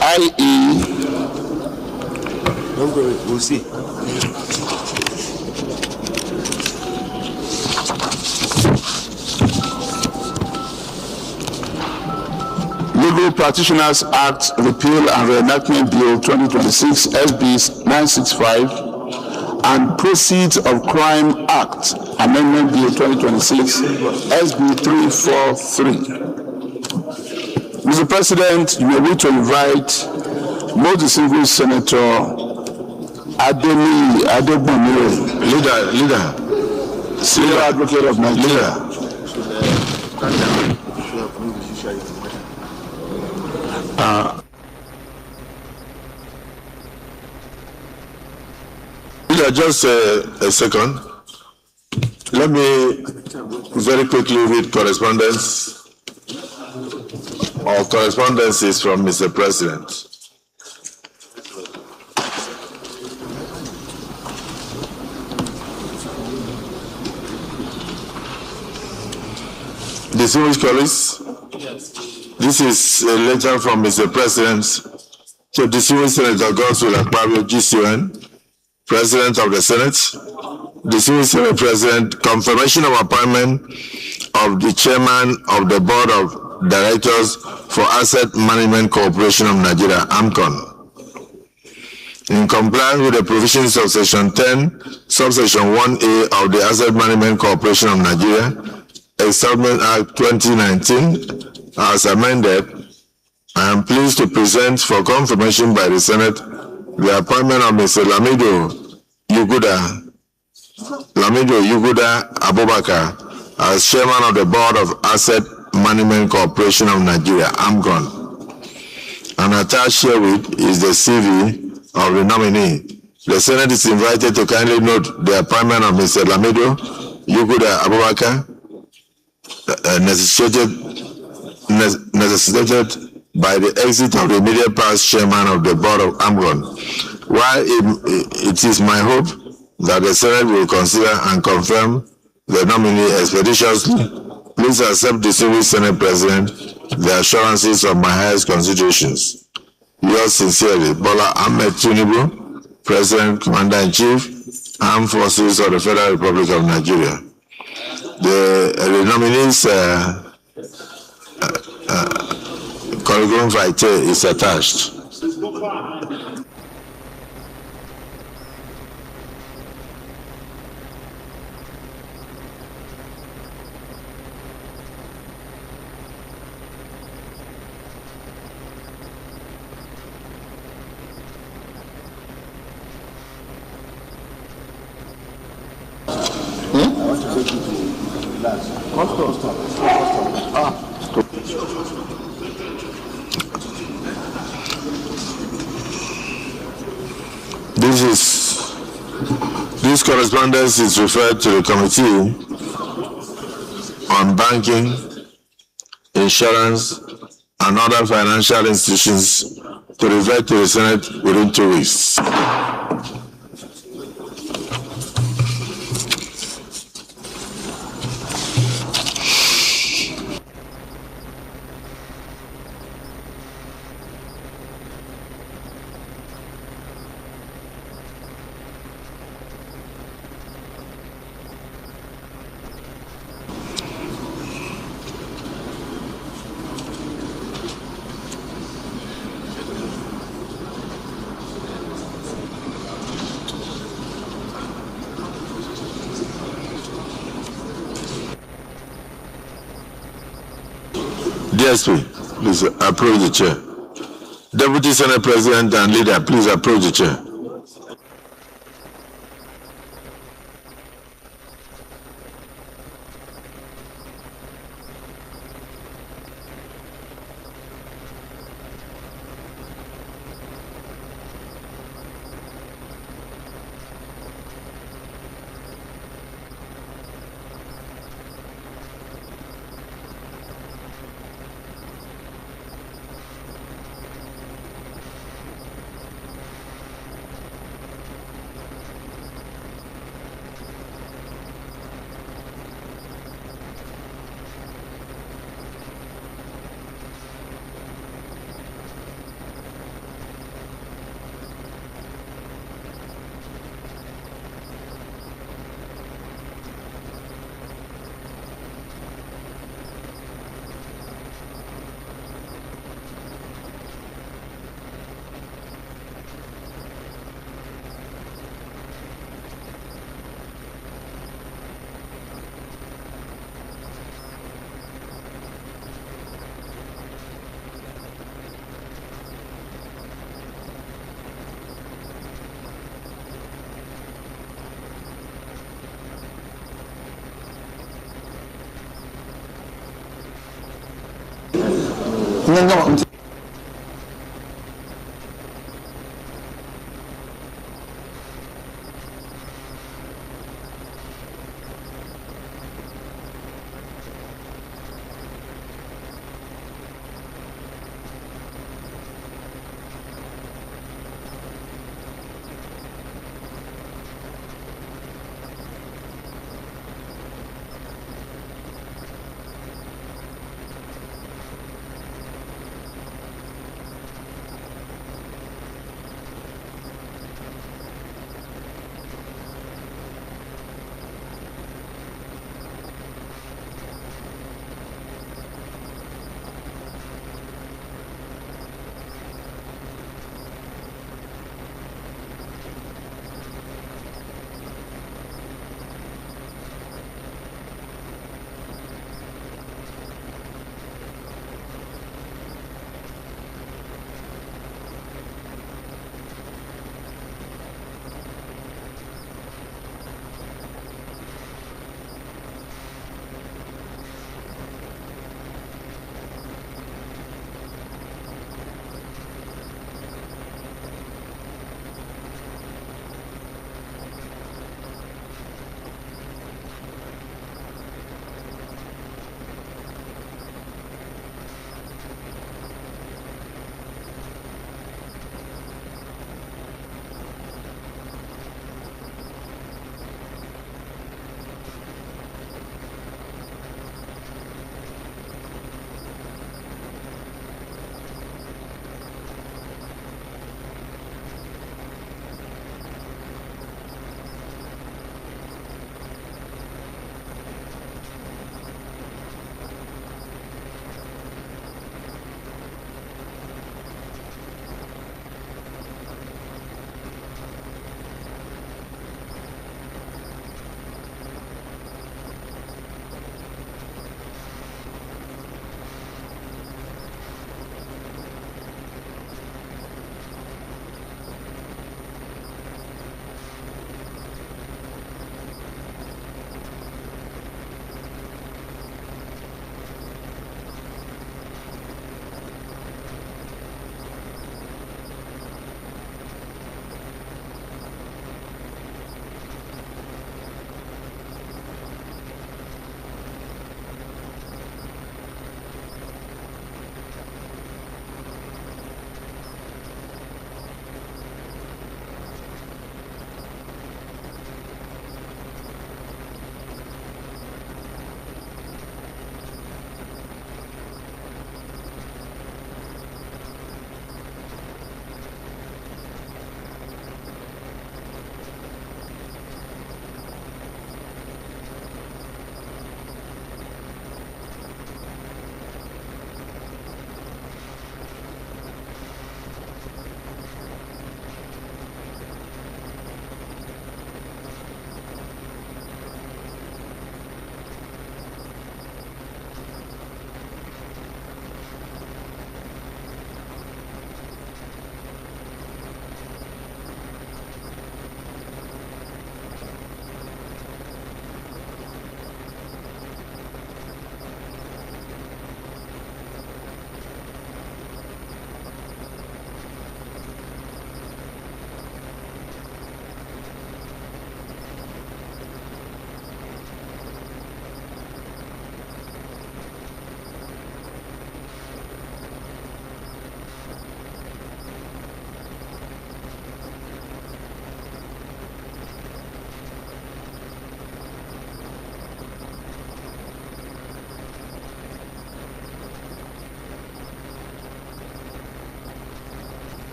i.e. Don't worry, we'll see. Legal Practitioners Act Repeal and Reenactment Bill 2026 SB 965 and Proceeds of Crime Act Amendment Bill 2026 SB 343. Mr. President, you may wish to invite most distinguished Senator Ademi Adegbonire, Leader, Senior Advocate of Nigeria. Just a second. Let me very quickly read correspondences from Mr. President. Distinguished colleagues, this is a letter from Mr. President to distinguished Senator Godswill Akpabio, GCON, President of the Senate. Distinguished Senate President, confirmation of appointment of the Chairman of the Board of Directors for Asset Management Corporation of Nigeria, AMCON. in compliance with the provisions of Section 10, subsection 1A of the Asset Management Corporation of Nigeria, Establishment Act 2019, as amended, I am pleased to present for confirmation by the Senate the appointment of Mr. Lamido Yuguda Abubakar as Chairman of the Board of Asset Management Corporation of Nigeria, AMCON. And attached herewith is the CV of the nominee. The Senate is invited to kindly note the appointment of Mr. Lamido Yuguda Abubakar, necessitated by the exit of the immediate past Chairman of the Board of AMCON. While it is my hope that the Senate will consider and confirm the nominee expeditiously, please accept, distinguished Senate President, the assurances of my highest considerations. Yours sincerely, Bola Ahmed Tinubu, President, Commander-in-Chief, Armed Forces of the Federal Republic of Nigeria. The nominees' curriculum vitae is attached. This correspondence is referred to the Committee on Banking, Insurance, and other financial institutions to revert to the Senate within 2 weeks. DSP, please approach the chair. Deputy Senate President and Leader, please approach the chair.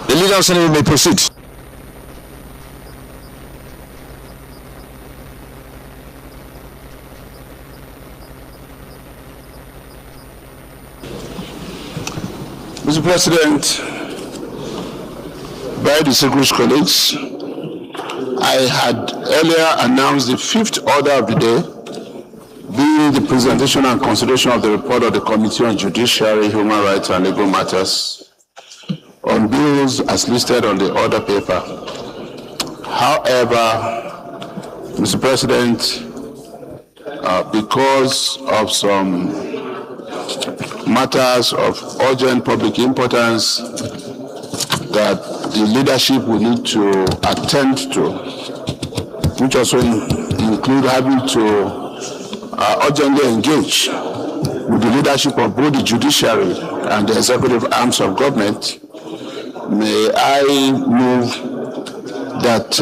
The leader of Senate may proceed. Mr. President, by distinguished colleagues, I had earlier announced the fifth order of the day, being the presentation and consideration of the report of the Committee on Judiciary, Human Rights and Legal Matters on bills as listed on the order paper. However, Mr. President, because of some matters of urgent public importance that the leadership will need to attend to, which also include having to urgently engage with the leadership of both the judiciary and the executive arms of government, may I move that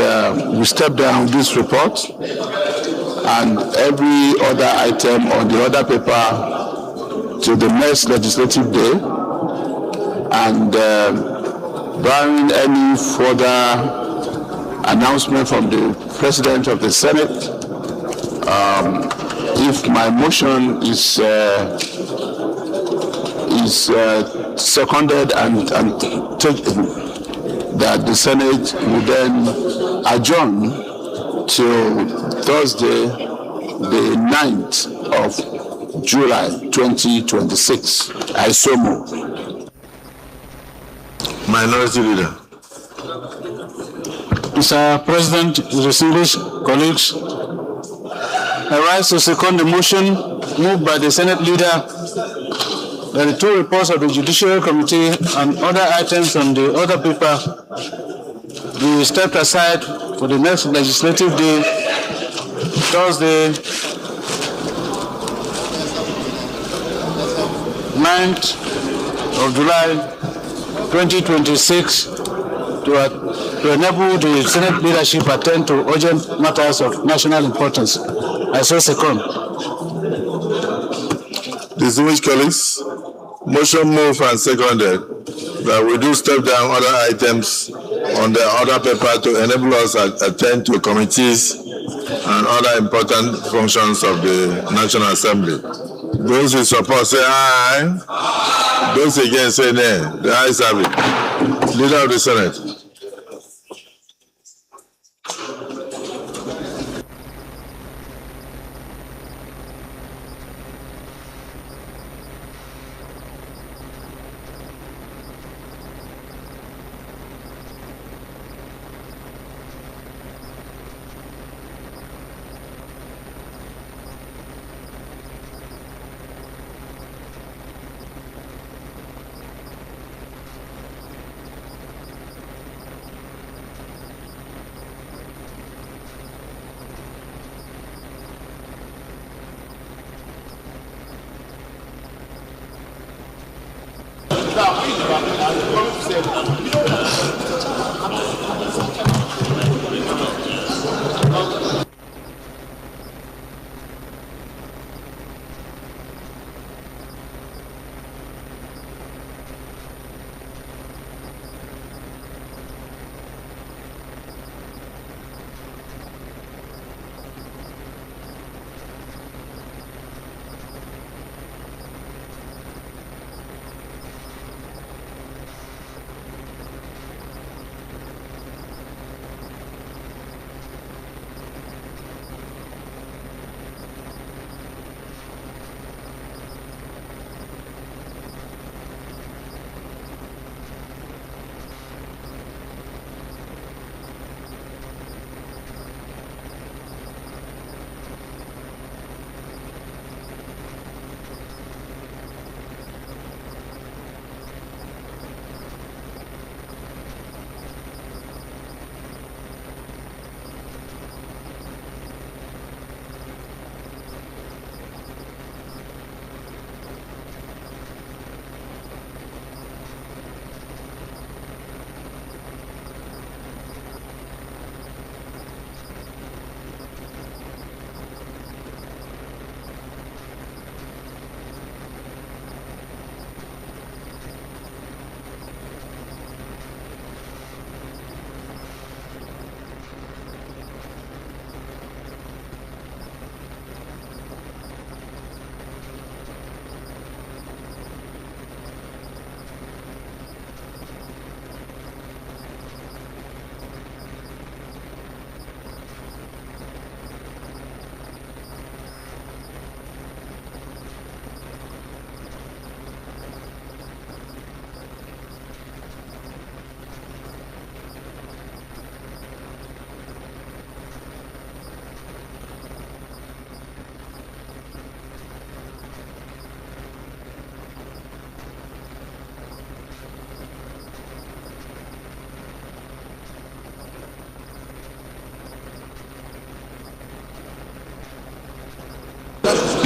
we step down this report and every other item on the order paper to the next legislative day, and barring any further announcement from the President of the Senate, if my motion is seconded and taken, that the Senate will then adjourn till Thursday, the 9th of July 2026. I so move. Minority Leader. Mr. President, distinguished colleagues, I rise to second the motion moved by the Senate Leader that the two reports of the Judiciary Committee and other items on the order paper be stepped aside for the next legislative day, Thursday, 9th of July 2026, to enable the Senate leadership attend to urgent matters of national importance. I so second. Distinguished colleagues, motion moved and seconded that we do step down other items on the order paper to enable us to attend to committees and other important functions of the National Assembly. Those who support say aye. Those against say nay. The ayes have it. Leader of the Senate.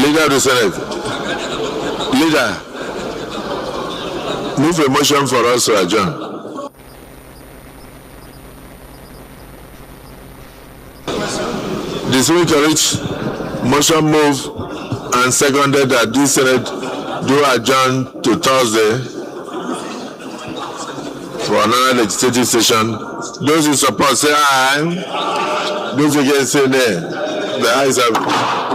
Leader of the Senate. Leader, move a motion for us to adjourn. The Speaker reach motion move and seconded that this Senate do adjourn to Thursday for another legislative session. Those who support say aye. Those against say nay. The ayes have it.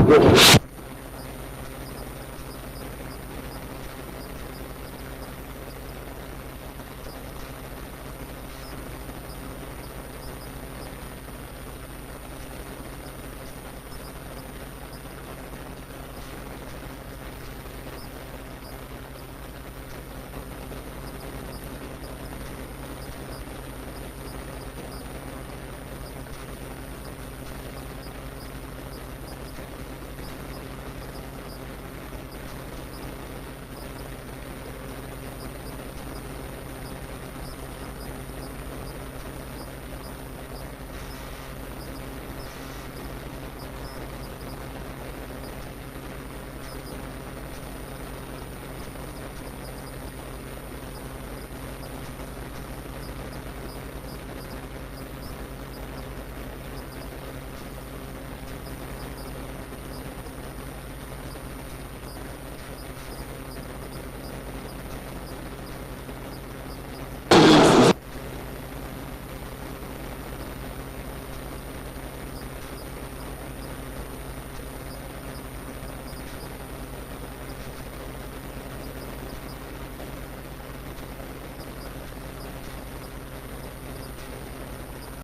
Good.